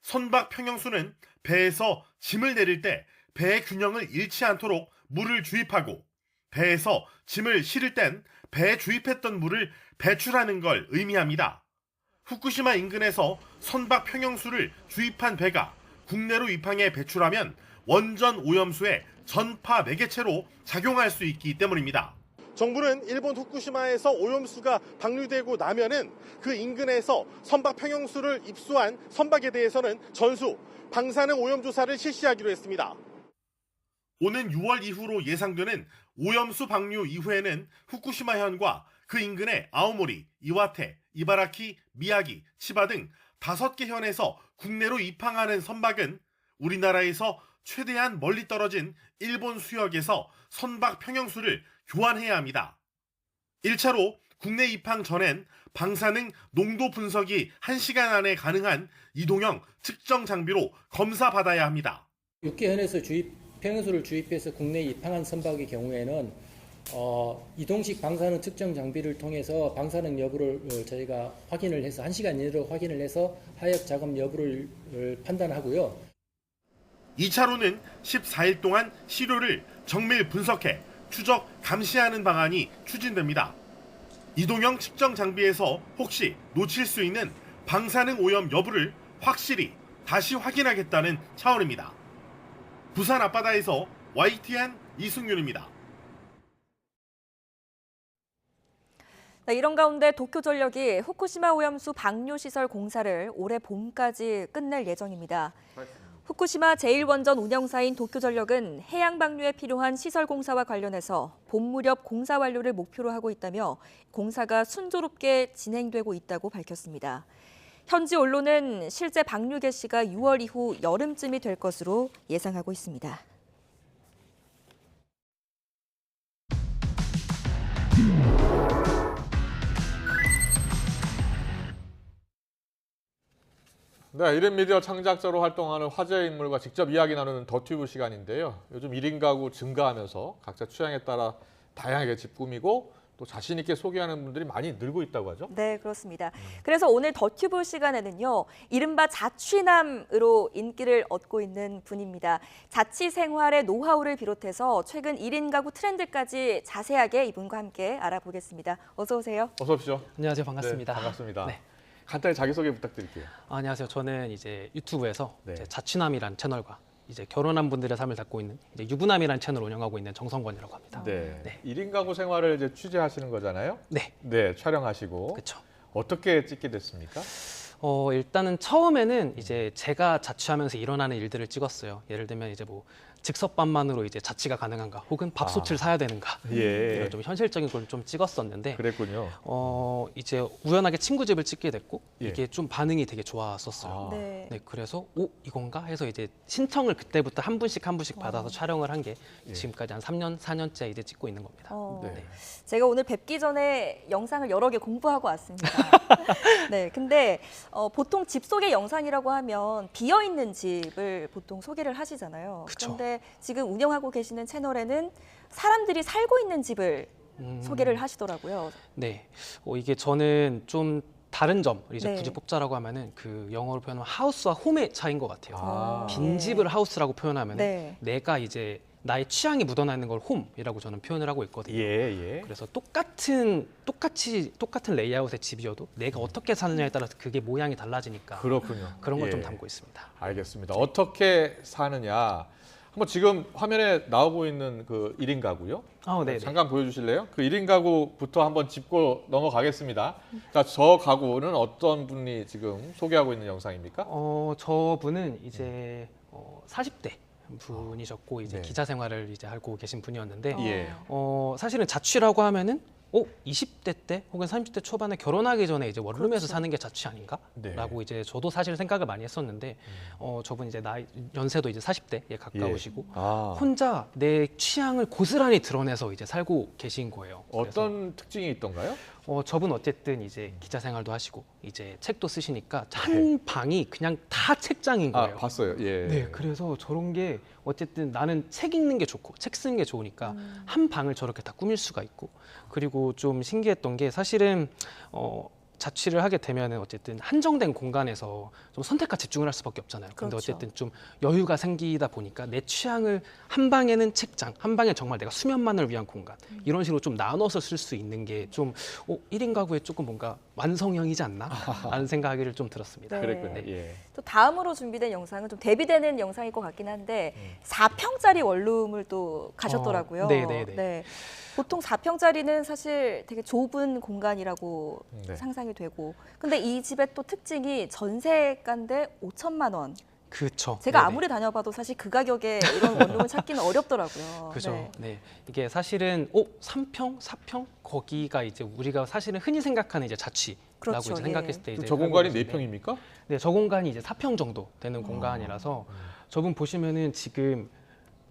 선박 평형수는 배에서 짐을 내릴 때 배의 균형을 잃지 않도록 물을 주입하고 배에서 짐을 실을 땐 배에 주입했던 물을 배출하는 걸 의미합니다. 후쿠시마 인근에서 선박 평형수를 주입한 배가 국내로 입항해 배출하면 원전 오염수의 전파 매개체로 작용할 수 있기 때문입니다. 정부는 일본 후쿠시마에서 오염수가 방류되고 나면은 그 인근에서 선박 평형수를 입수한 선박에 대해서는 전수 방사능 오염 조사를 실시하기로 했습니다. 오는 6월 이후로 예상되는 오염수 방류 이후에는 후쿠시마현과 그 인근의 아오모리, 이와테, 이바라키, 미야기, 치바 등 5개 현에서 국내로 입항하는 선박은 우리나라에서 최대한 멀리 떨어진 일본 수역에서 선박 평형수를 교환해야 합니다. 1차로 국내 입항 전엔 방사능 농도 분석이 1시간 안에 가능한 이동형 측정 장비로 검사받아야 합니다. 6개 현에서 평형수를 주입해서 국내에 입항한 선박의 경우에는 이동식 방사능 측정 장비를 통해서 방사능 여부를 저희가 확인을 해서 1시간 이내로 확인을 해서 하역 작업 여부를 판단하고요. 2차로는 14일 동안 시료를 정밀 분석해 추적, 감시하는 방안이 추진됩니다. 이동형 측정 장비에서 혹시 놓칠 수 있는 방사능 오염 여부를 확실히 다시 확인하겠다는 차원입니다. 부산 앞바다에서 YTN 이승윤입니다. 이런 가운데 도쿄전력이 후쿠시마 오염수 방류시설 공사를 올해 봄까지 끝낼 예정입니다. 후쿠시마 제1원전 운영사인 도쿄전력은 해양 방류에 필요한 시설 공사와 관련해서 봄 무렵 공사 완료를 목표로 하고 있다며 공사가 순조롭게 진행되고 있다고 밝혔습니다. 현지 언론은 실제 방류 개시가 6월 이후 여름쯤이 될 것으로 예상하고 있습니다. 네, 1인 미디어 창작자로 활동하는 화제의 인물과 직접 이야기 나누는 더튜브 시간인데요. 요즘 1인 가구 증가하면서 각자 취향에 따라 다양하게 집 꾸미고 또 자신 있게 소개하는 분들이 많이 늘고 있다고 하죠? 네, 그렇습니다. 그래서 오늘 더튜브 시간에는요, 이른바 자취남으로 인기를 얻고 있는 분입니다. 자취 생활의 노하우를 비롯해서 최근 1인 가구 트렌드까지 자세하게 이분과 함께 알아보겠습니다. 어서 오세요. 어서 오십시오. 안녕하세요. 반갑습니다. 네, 반갑습니다. 네. 간단히 자기소개 부탁드릴게요. 안녕하세요. 저는 이제 유튜브에서 네. 이제 자취남이라는 채널과 이제 결혼한 분들의 삶을 담고 있는 이제 유부남이라는 채널을 운영하고 있는 정성권이라고 합니다. 네. 네. 1인 가구 생활을 이제 취재하시는 거잖아요? 네. 네, 촬영하시고. 그렇죠. 어떻게 찍게 됐습니까? 일단은 처음에는 이제 제가 자취하면서 일어나는 일들을 찍었어요. 예를 들면 이제 뭐 즉석밥만으로 이제 자취가 가능한가, 혹은 밥솥을 사야 되는가, 예. 이런 좀 현실적인 걸 좀 찍었었는데, 그랬군요. 이제 우연하게 친구 집을 찍게 됐고, 예. 이게 좀 반응이 되게 좋았었어요. 네. 네, 그래서 이건가 해서 이제 신청을 그때부터 한 분씩 받아서 촬영을 한 게 예. 지금까지 한 3년, 4년째 이제 찍고 있는 겁니다. 네. 제가 오늘 뵙기 전에 영상을 여러 개 공부하고 왔습니다. 네, 근데 보통 집 소개 영상이라고 하면 비어 있는 집을 보통 소개를 하시잖아요. 그쵸. 그런데 지금 운영하고 계시는 채널에는 사람들이 살고 있는 집을 소개를 하시더라고요. 네, 이게 저는 좀 다른 점을 이제 네. 굳이 뽑자라고 하면은 그 영어로 표현하면 하우스와 홈의 차이인 것 같아요. 아. 빈집을 하우스라고 표현하면 네. 내가 이제 나의 취향이 묻어나 있는 걸 홈이라고 저는 표현을 하고 있거든요. 예. 그래서 똑같은 레이아웃의 집이어도 내가 어떻게 사느냐에 따라서 그게 모양이 달라지니까 그렇군요. 그런 걸 좀 예. 담고 있습니다. 알겠습니다. 어떻게 사느냐. 한번 지금 화면에 나오고 있는 그 1인 가구요. 네네. 잠깐 보여주실래요? 그 1인 가구부터 한번 짚고 넘어가겠습니다. 자, 저 가구는 어떤 분이 지금 소개하고 있는 영상입니까? 저분은 이제 40대 분이셨고 이제 네. 기자 생활을 이제 하고 계신 분이었는데 예. 사실은 자취라고 하면은 20대 때 혹은 30대 초반에 결혼하기 전에 이제 원룸에서 그렇죠. 사는 게 자취 아닌가? 네. 라고 이제 저도 사실 생각을 많이 했었는데 저분 이제 연세도 이제 40대에 가까우시고 혼자 내 취향을 고스란히 드러내서 이제 살고 계신 거예요. 어떤 특징이 있던가요? 저분 어쨌든 이제 기자 생활도 하시고 이제 책도 쓰시니까 한 방이 그냥 다 책장인 거예요. 봤어요. 예. 네, 그래서 저런 게 어쨌든 나는 책 읽는 게 좋고 책 쓰는 게 좋으니까 한 방을 저렇게 다 꾸밀 수가 있고, 그리고 좀 신기했던 게 사실은 자취를 하게 되면은 어쨌든 한정된 공간에서 좀 선택과 집중을 할 수밖에 없잖아요. 근데 그렇죠. 어쨌든 좀 여유가 생기다 보니까 내 취향을 한 방에는 책장, 한 방에 정말 내가 수면만을 위한 공간, 이런 식으로 좀 나눠서 쓸 수 있는 게 좀 1인 가구에 조금 뭔가 완성형이지 않나? 라는 생각이 좀 들었습니다. 네. 그랬군요. 예. 또 다음으로 준비된 영상은 좀 대비되는 영상일 것 같긴 한데 4평짜리 원룸을 또 가셨더라고요. 네네네. 네. 보통 4평짜리는 사실 되게 좁은 공간이라고 네. 상상이 되고, 근데 이 집의 또 특징이 전세가인데 5천만 원. 그렇죠. 제가 네네. 아무리 다녀봐도 사실 그 가격에 이런 원룸을 찾기는 어렵더라고요. 그죠. 네. 네. 이게 사실은 3평, 4평 거기가 이제 우리가 사실은 흔히 생각하는 이제 자취라고 그렇죠. 이제 생각했을 때 이제 저 공간이 살고 계신데 4평입니까? 네, 저 공간이 이제 4평 정도 되는 공간이라서 저분 보시면은 지금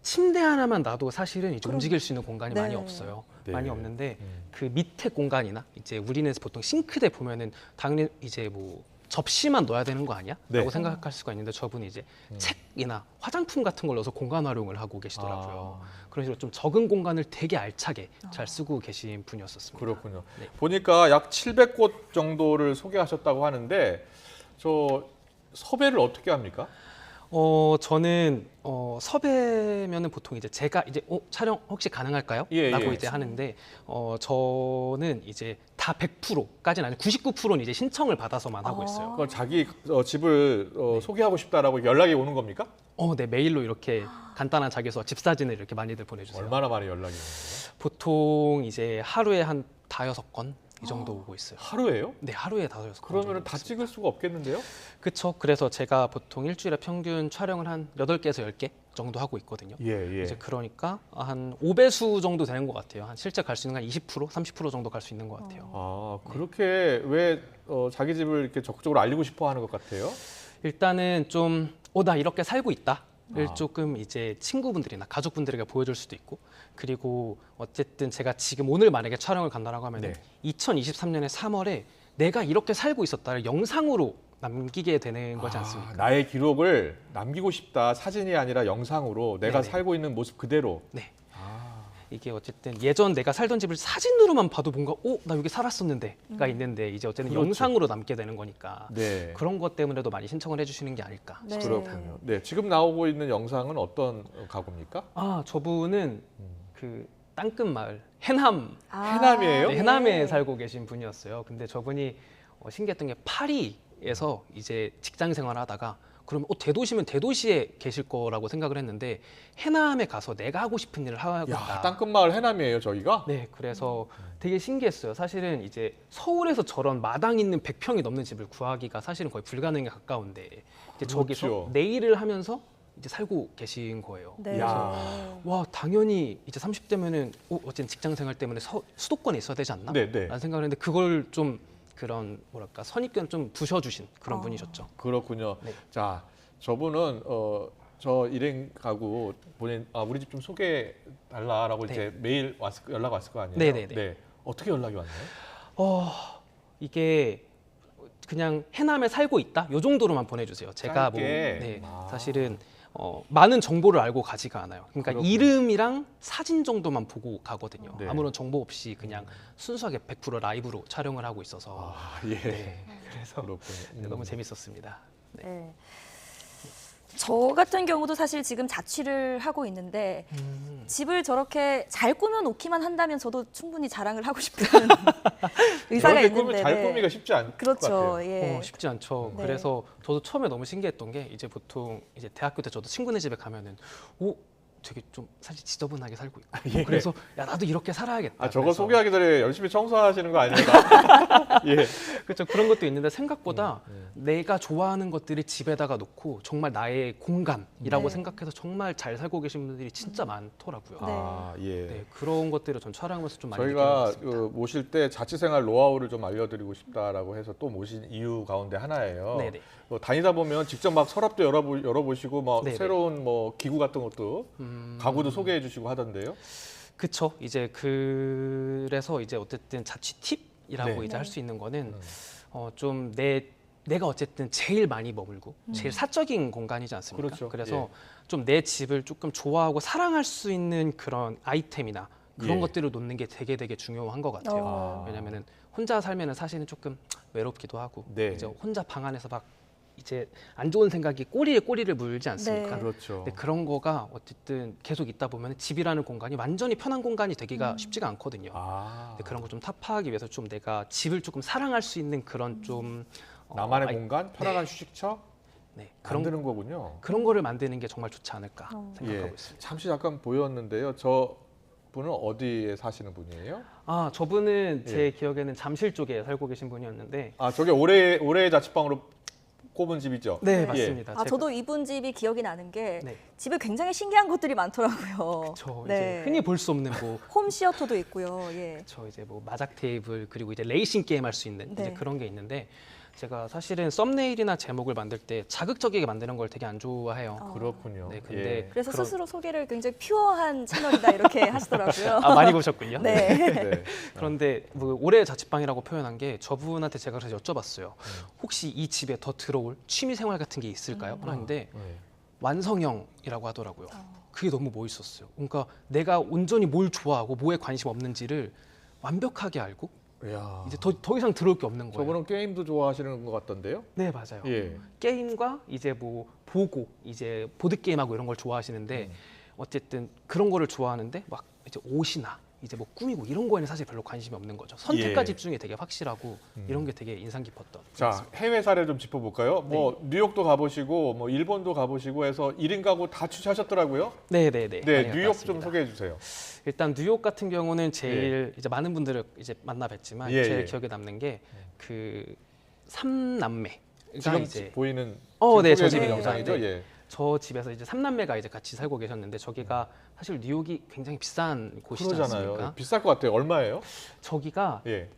침대 하나만 놔도 사실은 이제 움직일 수 있는 공간이 네. 많이 없어요. 네. 많이 없는데 그 밑에 공간이나 이제 우리는 보통 싱크대 보면은 당연히 이제 뭐 접시만 넣어야 되는 거 아니야? 네. 라고 생각할 수가 있는데 저분이 이제 책이나 화장품 같은 걸 넣어서 공간 활용을 하고 계시더라고요. 그런 식으로 좀 적은 공간을 되게 알차게 잘 쓰고 계신 분이었었습니다. 그렇군요. 네. 보니까 약 700곳 정도를 소개하셨다고 하는데 저 섭외를 어떻게 합니까? 저는 섭외면은 보통 이제 제가 이제 촬영 혹시 가능할까요? 예, 라고 예. 이제 하는데 저는 이제 다 100%까지는 아니고 99%는 이제 신청을 받아서만 하고 있어요. 그럼 자기 집을 소개하고 싶다라고 연락이 오는 겁니까? 네, 메일로 이렇게 간단한 자기소개 집 사진을 이렇게 많이들 보내주세요. 얼마나 많이 연락이 오는 거예요? 보통 이제 하루에 한 5-6건 이 정도 오고 있어요. 하루에요? 네, 하루에 5-6건. 그러면 다 찍을 수가 없겠는데요? 그렇죠. 그래서 제가 보통 일주일에 평균 촬영을 한 8개에서 10개 정도 하고 있거든요. 예. 이제 그러니까 한 5배수 정도 되는 것 같아요. 한 실제 갈 수 있는 건 20%, 30% 정도 갈 수 있는 것 같아요. 그렇게 왜 자기 집을 이렇게 적극적으로 알리고 싶어 하는 것 같아요? 일단은 좀 나 이렇게 살고 있다. 를 조금 이제 친구분들이나 가족분들에게 보여줄 수도 있고, 그리고 어쨌든 제가 지금 오늘 만약에 촬영을 간다라고 하면 2023년의 3월에 내가 이렇게 살고 있었다를 영상으로 남기게 되는 거지 않습니까? 나의 기록을 남기고 싶다. 사진이 아니라 영상으로 내가 네네. 살고 있는 모습 그대로. 네. 이게 어쨌든 예전 내가 살던 집을 사진으로만 봐도 뭔가 나 여기 살았었는데가 있는데 이제 어쨌든 그렇죠. 영상으로 남게 되는 거니까 네. 그런 것 때문에도 많이 신청을 해주시는 게 아닐까 네. 싶습니다. 그렇군요. 네, 지금 나오고 있는 영상은 어떤 가구입니까? 저분은 그 땅끝 마을 해남 해남이에요? 네, 해남에 살고 계신 분이었어요. 근데 저분이 신기했던 게 파리에서 이제 직장 생활하다가 그러면 대도시면 대도시에 계실 거라고 생각을 했는데 해남에 가서 내가 하고 싶은 일을 하겠다. 야, 땅끝마을 해남이에요, 저희가? 네, 그래서 되게 신기했어요. 사실은 이제 서울에서 저런 마당 있는 100평이 넘는 집을 구하기가 사실은 거의 불가능에 가까운데 이제 저기서 그렇죠. 내 일을 하면서 이제 살고 계신 거예요. 네. 그래서 와, 당연히 이제 30대면은 어쨌든 직장 생활 때문에 수도권에 있어야 되지 않나? 네, 네. 라는 생각을 했는데 그걸 좀 그런 뭐랄까 선입견 좀 부셔주신 그런 분이셨죠. 그렇군요. 네. 자, 저분은 저 1인 가구 본인 우리 집 좀 소개해 달라라고 네. 이제 매일 연락 왔을 거 아니에요? 네네네. 네. 어떻게 연락이 왔나요? 이게 그냥 해남에 살고 있다 요 정도로만 보내주세요. 제가 짧게. 사실은 많은 정보를 알고 가지가 않아요. 그러니까 그렇군요. 이름이랑 사진 정도만 보고 가거든요. 네. 아무런 정보 없이 그냥 순수하게 100% 라이브로 촬영을 하고 있어서 예. 네, 그래서 그렇군요. 네, 너무 재밌었습니다. 네. 저 같은 경우도 사실 지금 자취를 하고 있는데 집을 저렇게 잘 꾸며놓기만 한다면 저도 충분히 자랑을 하고 싶은 의사가 저렇게 꾸면 있는데. 잘 꾸미기가 쉽지 않을 것 그렇죠. 같아요. 예. 쉽지 않죠. 네. 그래서 저도 처음에 너무 신기했던 게 이제 보통 이제 대학교 때 저도 친구네 집에 가면은 되게 좀 사실 지저분하게 살고 있고 예. 그래서 야 나도 이렇게 살아야겠다. 저거 그래서 소개하기 전에 열심히 청소하시는 거 아닙니까? 예. 그렇죠. 그런 것도 있는데 생각보다 내가 좋아하는 것들을 집에다가 놓고 정말 나의 공간이라고 네. 생각해서 정말 잘 살고 계신 분들이 진짜 많더라고요. 예. 네, 그런 것들을 전 촬영하면서 좀 많이 저희가 느껴봤습니다. 모실 때 자취생활 노하우를 좀 알려드리고 싶다라고 해서 또 모신 이유 가운데 하나예요. 네네. 다니다 보면 직접 막 서랍도 열어보시고 막 네네. 새로운 뭐 기구 같은 것도 가구도 소개해주시고 하던데요. 그쵸. 이제 그래서 이제 어쨌든 자취 팁이라고 네. 이제 할 수 있는 거는 좀 내가 어쨌든 제일 많이 머물고 제일 사적인 공간이지 않습니까? 그렇죠. 그래서 좀 내 집을 조금 좋아하고 사랑할 수 있는 그런 아이템이나 그런 예. 것들을 놓는 게 되게 중요한 것 같아요. 왜냐면은 혼자 살면은 사실은 조금 외롭기도 하고 네. 이제 혼자 방 안에서 막 이제 안 좋은 생각이 꼬리에 물지 않습니까? 네. 그렇죠. 근데 그런 거가 어쨌든 계속 있다 보면 집이라는 공간이 완전히 편한 공간이 되기가 쉽지가 않거든요. 근데 그런 거 좀 타파하기 위해서 좀 내가 집을 조금 사랑할 수 있는 그런 좀 나만의 공간, 편안한 네. 휴식처 네, 만드는 거군요. 그런 거를 만드는 게 정말 좋지 않을까 생각하고 예. 있습니다. 잠시 잠깐 보였는데요. 저 분은 어디에 사시는 분이에요? 저분은 제 예. 기억에는 잠실 쪽에 살고 계신 분이었는데 저게 올해 자취방으로 꼽은 집이죠? 네, 예. 맞습니다. 저도 이분 집이 기억이 나는 게 네. 집에 굉장히 신기한 것들이 많더라고요. 저 네. 이제 흔히 볼 수 없는 뭐 홈 시어터도 있고요. 예. 저 이제 뭐 마작 테이블 그리고 이제 레이싱 게임 할 수 있는 네. 이제 그런 게 있는데 제가 사실은 썸네일이나 제목을 만들 때 자극적이게 만드는 걸 되게 안 좋아해요. 그렇군요. 네, 근데 그래서 그런- 스스로 소개를 굉장히 퓨어한 채널이다 이렇게 하시더라고요. 많이 보셨군요. 네. 네. 그런데 뭐 올해 자취방이라고 표현한 게 저분한테 제가 그래서 여쭤봤어요. 혹시 이 집에 더 들어올 취미 생활 같은 게 있을까요? 하는데 네. 완성형이라고 하더라고요. 그게 너무 멋있었어요. 그러니까 내가 온전히 뭘 좋아하고 뭐에 관심 없는지를 완벽하게 알고 이야. 이제 더 이상 들어올 게 없는 거예요. 저분은 게임도 좋아하시는 것 같던데요? 네, 맞아요. 예. 게임과 이제 뭐 보고 이제 보드 게임하고 이런 걸 좋아하시는데 어쨌든 그런 거를 좋아하는데 막 이제 옷이나 이제 뭐 꾸미고 이런 거에는 사실 별로 관심이 없는 거죠. 선택과 예. 집중이 되게 확실하고 이런 게 되게 인상 깊었던. 자, 해외 사례 좀 짚어볼까요? 뭐 뉴욕도 가보시고 뭐 일본도 가보시고 해서 1인 가구 다 취재하셨더라고요? 네네네. 네, 많이 뉴욕 갔다 좀 왔습니다. 소개해 주세요. 일단 뉴욕 같은 경우는 제일 이제 많은 분들을 이제 만나 뵀지만 예, 제일 예. 기억에 남는 게 그 3남매가 지금 이제 보이는 네, 소개해 저 주신 집입니다. 영상이죠? 네. 예. 저 집에서 이제 3남매가 이제 같이 살고 계셨는데 저기가 사실 뉴욕이 굉장히 비싼 곳이지 그러잖아요. 않습니까? 비쌀 것 같아요. 얼마예요? 저기가 예.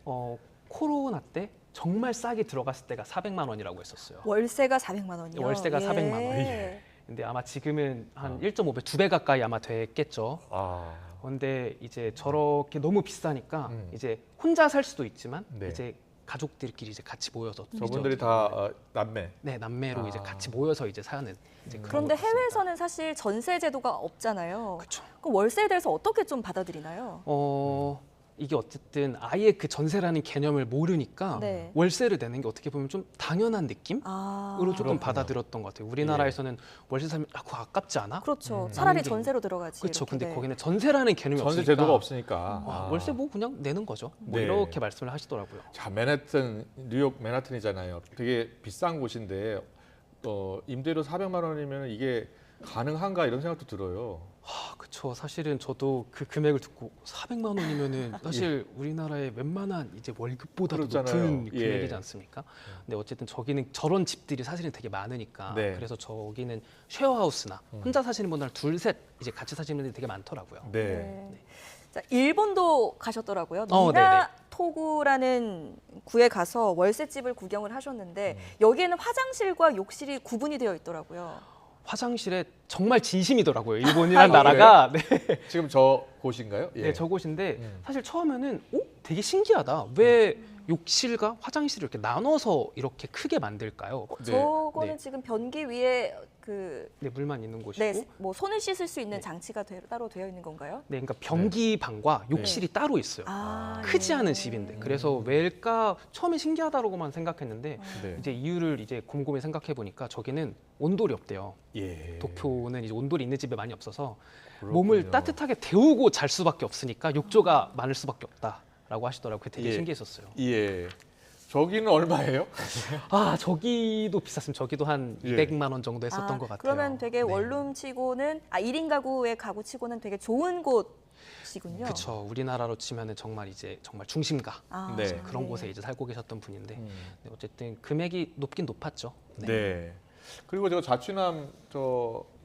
코로나 때 정말 싸게 들어갔을 때가 400만 원이라고 했었어요. 월세가 400만 원이요. 월세가 예. 400만 원. 근데 아마 지금은 한 1.5배, 2배 가까이 아마 됐겠죠. 그런데 이제 저렇게 너무 비싸니까 이제 혼자 살 수도 있지만 네. 이제 가족들끼리 이제 같이 모여서 저분들이 다 남매. 네, 남매로 이제 같이 모여서 이제 사는 이제 그런 그런데 것 같습니다. 해외에서는 사실 전세 제도가 없잖아요. 그렇죠. 그럼 월세에 대해서 어떻게 좀 받아들이나요? 이게 어쨌든 아예 그 전세라는 개념을 모르니까 네. 월세를 내는 게 어떻게 보면 좀 당연한 느낌으로 조금 그렇군요. 받아들였던 것 같아요. 우리나라에서는 월세 살면 그거 아깝지 않아? 그렇죠. 차라리 라는 게 전세로 들어가지. 그렇죠. 이렇게, 근데 네. 거기는 전세라는 개념이 전세 없으니까 제도가 없으니까. 월세 뭐 그냥 내는 거죠. 뭐 네. 이렇게 말씀을 하시더라고요. 자, 맨해튼, 뉴욕 맨하튼이잖아요. 되게 비싼 곳인데 임대료 400만 원이면 이게 가능한가 이런 생각도 들어요. 그렇죠. 사실은 저도 그 금액을 듣고 400만 원이면은 사실 우리나라의 웬만한 이제 월급보다도 그렇잖아요. 높은 예. 금액이지 않습니까? 근데 어쨌든 저기는 저런 집들이 사실은 되게 많으니까 네. 그래서 저기는 쉐어하우스나 혼자 사시는 분들 둘, 셋 이제 같이 사시는 분들이 되게 많더라고요. 네. 자, 일본도 가셨더라고요. 네네. 미나토구라는 구에 가서 월세집을 구경을 하셨는데 여기에는 화장실과 욕실이 구분이 되어 있더라고요. 화장실에 정말 진심이더라고요. 일본이라는 아, 나라가. 네. 지금 저 곳인가요? 예. 네, 저곳인데 사실 처음에는 되게 신기하다. 왜 욕실과 화장실을 이렇게 나눠서 이렇게 크게 만들까요? 저거는 네. 지금 변기 위에 그 네, 물만 있는 곳이고. 네, 뭐 손을 씻을 수 있는 장치가 따로 되어 있는 건가요? 네, 그러니까 변기 방과 욕실이 따로 있어요. 크지 않은 집인데. 그래서 왜일까 처음에 신기하다고만 생각했는데 네. 이제 이유를 이제 곰곰이 생각해 보니까 저기는 온돌이 없대요. 예. 도쿄는 이제 온돌이 있는 집이 많이 없어서 그렇군요. 몸을 따뜻하게 데우고 잘 수밖에 없으니까 욕조가 많을 수밖에 없다라고 하시더라고요. 그게 되게 예. 신기했었어요. 예. 저기는 얼마예요? 저기도 비쌌습니다. 저기도 한 예. 200만 원 정도 했었던 것 같아요. 그러면 되게 원룸치고는 1인 가구의 가구치고는 되게 좋은 곳이군요. 그렇죠. 우리나라로 치면은 정말 중심가 네. 이제 그런 곳에 이제 살고 계셨던 분인데 네, 어쨌든 금액이 높긴 높았죠. 네. 그리고 저 자취남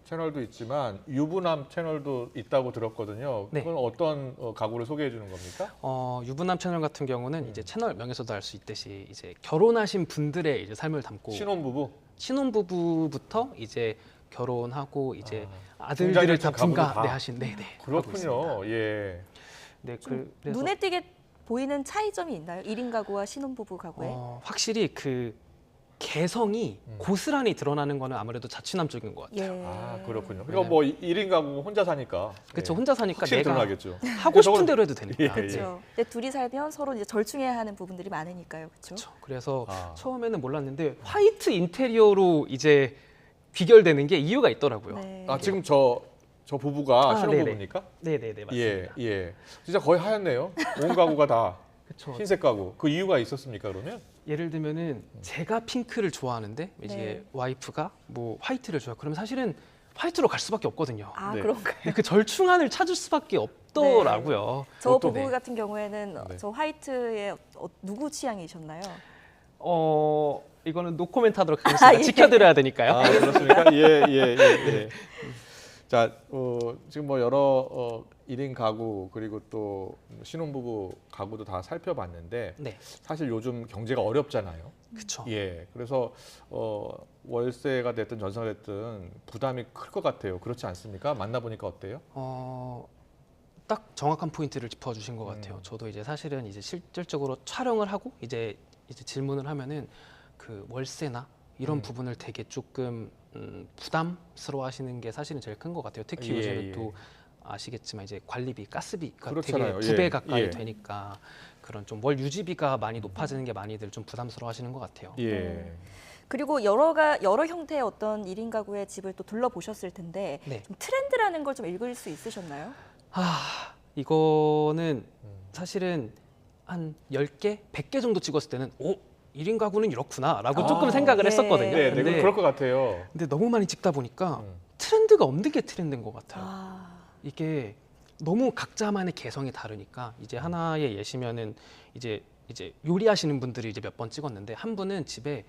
채널도 있지만 유부남 채널도 있다고 들었거든요. 네. 그건 어떤 가구를 소개해 주는 겁니까? 유부남 채널 같은 경우는 이제 채널명에서도 알 수 있듯이 이제 결혼하신 분들의 이제 삶을 담고 신혼부부부터 이제 결혼하고 이제 아들들을 다 분가하신 네네. 그렇군요. 예. 네, 좀 그래서 눈에 띄게 보이는 차이점이 있나요? 1인 가구와 신혼부부 가구에? 확실히 그 개성이 고스란히 드러나는 거는 아무래도 자취남 쪽인 것 같아요. 아, 그렇군요. 그러니까 뭐 1인 가구 혼자 사니까. 그렇죠. 혼자 사니까 확실히 내가 드러나겠죠. 하고 싶은 대로 해도 되니까. 그렇죠. 근데 둘이 살면 서로 이제 절충해야 하는 부분들이 많으니까요. 그렇죠. 그래서 처음에는 몰랐는데 화이트 인테리어로 이제 귀결되는 게 이유가 있더라고요. 네. 지금 저 부부가 신혼부부입니까? 네네네, 맞습니다. 예. 진짜 거의 하얗네요. 온 가구가 다 그쵸. 흰색 가구. 그 이유가 있었습니까, 그러면? 예를 들면은 제가 핑크를 좋아하는데 이제 네. 와이프가 뭐 화이트를 좋아해. 그러면 사실은 화이트로 갈 수밖에 없거든요. 네. 그런가요? 근데 그 절충안을 찾을 수밖에 없더라고요. 저 부부 같은 경우에는 저 화이트의 누구 취향이셨나요? 이거는 노코멘트 하도록 하겠습니다. 지켜드려야 되니까요. 그렇습니까? 예. 자, 지금 뭐 여러 1인 가구 그리고 또 신혼부부 가구도 다 살펴봤는데 사실 요즘 경제가 어렵잖아요. 그렇죠. 예, 그래서 월세가 됐든 전세가 됐든 부담이 클 것 같아요. 그렇지 않습니까? 만나보니까 어때요? 딱 정확한 포인트를 짚어주신 것 같아요. 저도 이제 사실은 이제 실질적으로 촬영을 하고 이제 질문을 하면은 그 월세나 이런 부분을 되게 조금 부담스러워하시는 게 사실은 제일 큰 것 같아요. 특히 요새는 또 아시겠지만 이제 관리비, 가스비가 그렇잖아요. 되게 2배 가까이 되니까 그런 좀 월 유지비가 많이 높아지는 게 많이들 좀 부담스러워하시는 것 같아요. 그리고 여러 형태의 어떤 1인 가구의 집을 또 둘러보셨을 텐데 좀 트렌드라는 걸 좀 읽을 수 있으셨나요? 이거는 사실은 한 10개, 100개 정도 찍었을 때는 1인 가구는 이렇구나라고 조금 생각을 했었거든요. 네, 근데 그럴 것 같아요. 근데 너무 많이 찍다 보니까 트렌드가 없는 게 트렌드인 것 같아요. 이게 너무 각자만의 개성이 다르니까 이제 하나의 예시면은 이제 요리하시는 분들이 이제 몇 번 찍었는데 한 분은 집에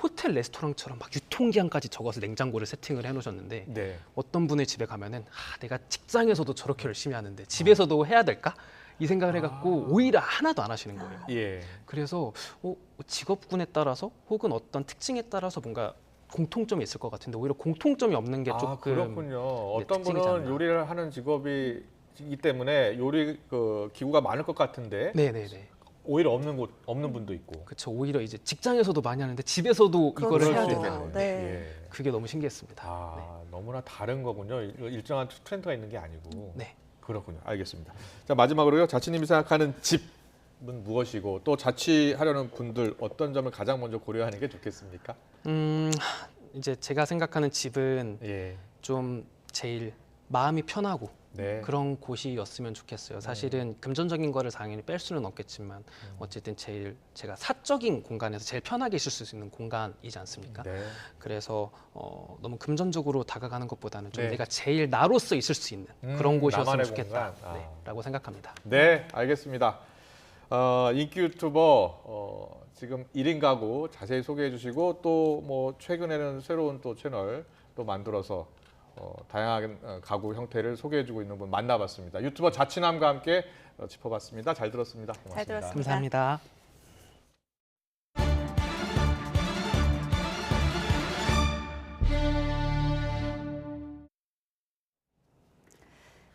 호텔 레스토랑처럼 막 유통기한까지 적어서 냉장고를 세팅을 해놓으셨는데 어떤 분의 집에 가면은 내가 직장에서도 저렇게 열심히 하는데 집에서도 해야 될까? 이 생각을 해갖고 오히려 하나도 안 하시는 거예요. 그래서 직업군에 따라서 혹은 어떤 특징에 따라서 뭔가 공통점이 있을 것 같은데 오히려 공통점이 없는 게 조금 그렇군요. 어떤 분은 요리를 하는 직업이기 때문에 요리 기구가 많을 것 같은데 오히려 없는 분도 있고. 그렇죠. 오히려 이제 직장에서도 많이 하는데 집에서도 이거를 그렇죠. 해야 수 되는. 있는. 네. 예. 그게 너무 신기했습니다. 너무나 다른 거군요. 일정한 트렌드가 있는 게 아니고. 네. 그렇군요. 알겠습니다. 자, 마지막으로요. 자취님이 생각하는 집은 무엇이고 또 자취하려는 분들 어떤 점을 가장 먼저 고려하는 게 좋겠습니까? 이제 제가 생각하는 집은 예. 좀 제일 마음이 편하고 네. 그런 곳이었으면 좋겠어요. 사실은 금전적인 거를 당연히 뺄 수는 없겠지만 어쨌든 제가 사적인 공간에서 제일 편하게 있을 수 있는 공간이지 않습니까? 네. 그래서 너무 금전적으로 다가가는 것보다는 좀 네. 내가 제일 나로서 있을 수 있는 그런 곳이었으면 나만의 좋겠다 공간. 라고 생각합니다. 네, 알겠습니다. 인기 유튜버 지금 1인 가구 자세히 소개해 주시고 또 뭐 최근에는 새로운 또 채널 또 만들어서 다양한 가구 형태를 소개해 주고 있는 분 만나봤습니다. 유튜버 자취남과 함께 짚어봤습니다. 잘 들었습니다. 고맙습니다. 잘 들었습니다. 감사합니다.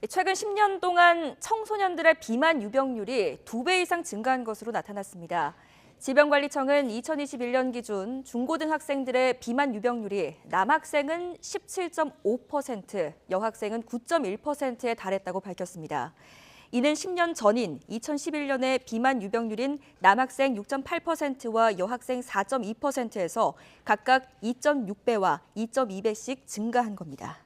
최근 10년 동안 청소년들의 비만 유병률이 2배 이상 증가한 것으로 나타났습니다. 질병관리청은 2021년 기준 중고등학생들의 비만 유병률이 남학생은 17.5%, 여학생은 9.1%에 달했다고 밝혔습니다. 이는 10년 전인 2011년의 비만 유병률인 남학생 6.8%와 여학생 4.2%에서 각각 2.6배와 2.2배씩 증가한 겁니다.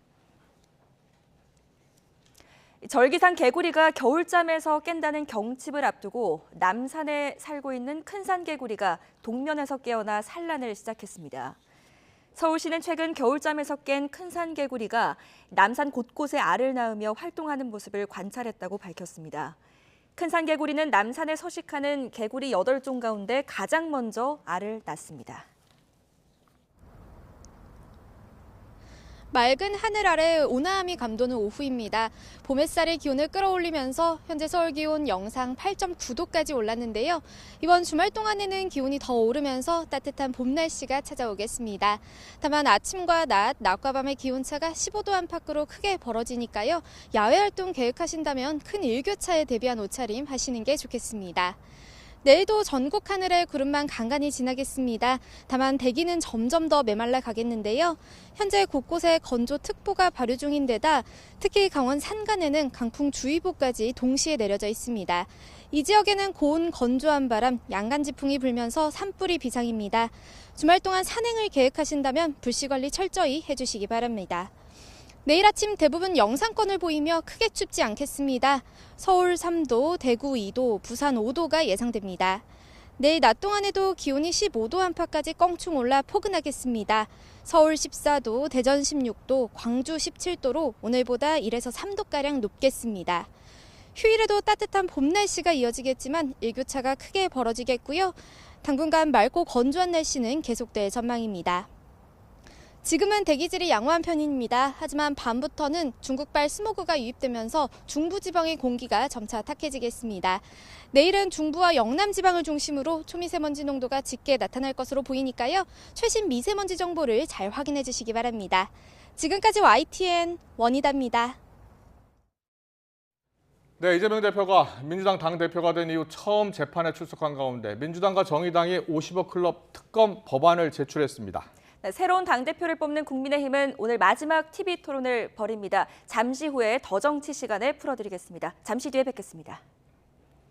절기상 개구리가 겨울잠에서 깬다는 경칩을 앞두고 남산에 살고 있는 큰산개구리가 동면에서 깨어나 산란을 시작했습니다. 서울시는 최근 겨울잠에서 깬 큰산개구리가 남산 곳곳에 알을 낳으며 활동하는 모습을 관찰했다고 밝혔습니다. 큰산개구리는 남산에 서식하는 개구리 8종 가운데 가장 먼저 알을 낳습니다. 맑은 하늘 아래 온화함이 감도는 오후입니다. 봄 햇살이 기온을 끌어올리면서 현재 서울 기온 영상 8.9도까지 올랐는데요. 이번 주말 동안에는 기온이 더 오르면서 따뜻한 봄 날씨가 찾아오겠습니다. 다만 아침과 낮과 밤의 기온차가 15도 안팎으로 크게 벌어지니까요. 야외 활동 계획하신다면 큰 일교차에 대비한 옷차림 하시는 게 좋겠습니다. 내일도 전국 하늘에 구름만 간간히 지나겠습니다. 다만 대기는 점점 더 메말라 가겠는데요. 현재 곳곳에 건조특보가 발효 중인 데다 특히 강원 산간에는 강풍주의보까지 동시에 내려져 있습니다. 이 지역에는 고온 건조한 바람, 양간지풍이 불면서 산불이 비상입니다. 주말 동안 산행을 계획하신다면 불씨관리 철저히 해주시기 바랍니다. 내일 아침 대부분 영상권을 보이며 크게 춥지 않겠습니다. 서울 3도, 대구 2도, 부산 5도가 예상됩니다. 내일 낮 동안에도 기온이 15도 안팎까지 껑충 올라 포근하겠습니다. 서울 14도, 대전 16도, 광주 17도로 오늘보다 1에서 3도가량 높겠습니다. 휴일에도 따뜻한 봄 날씨가 이어지겠지만 일교차가 크게 벌어지겠고요. 당분간 맑고 건조한 날씨는 계속될 전망입니다. 지금은 대기질이 양호한 편입니다. 하지만 밤부터는 중국발 스모그가 유입되면서 중부지방의 공기가 점차 탁해지겠습니다. 내일은 중부와 영남 지방을 중심으로 초미세먼지 농도가 짙게 나타날 것으로 보이니까요. 최신 미세먼지 정보를 잘 확인해 주시기 바랍니다. 지금까지 YTN 원희다입니다. 네, 이재명 대표가 민주당 당대표가 된 이후 처음 재판에 출석한 가운데 민주당과 정의당이 50억 클럽 특검 법안을 제출했습니다. 네, 새로운 당대표를 뽑는 국민의힘은 오늘 마지막 TV 토론을 벌입니다. 잠시 후에 더 정치 시간에 풀어드리겠습니다. 잠시 뒤에 뵙겠습니다.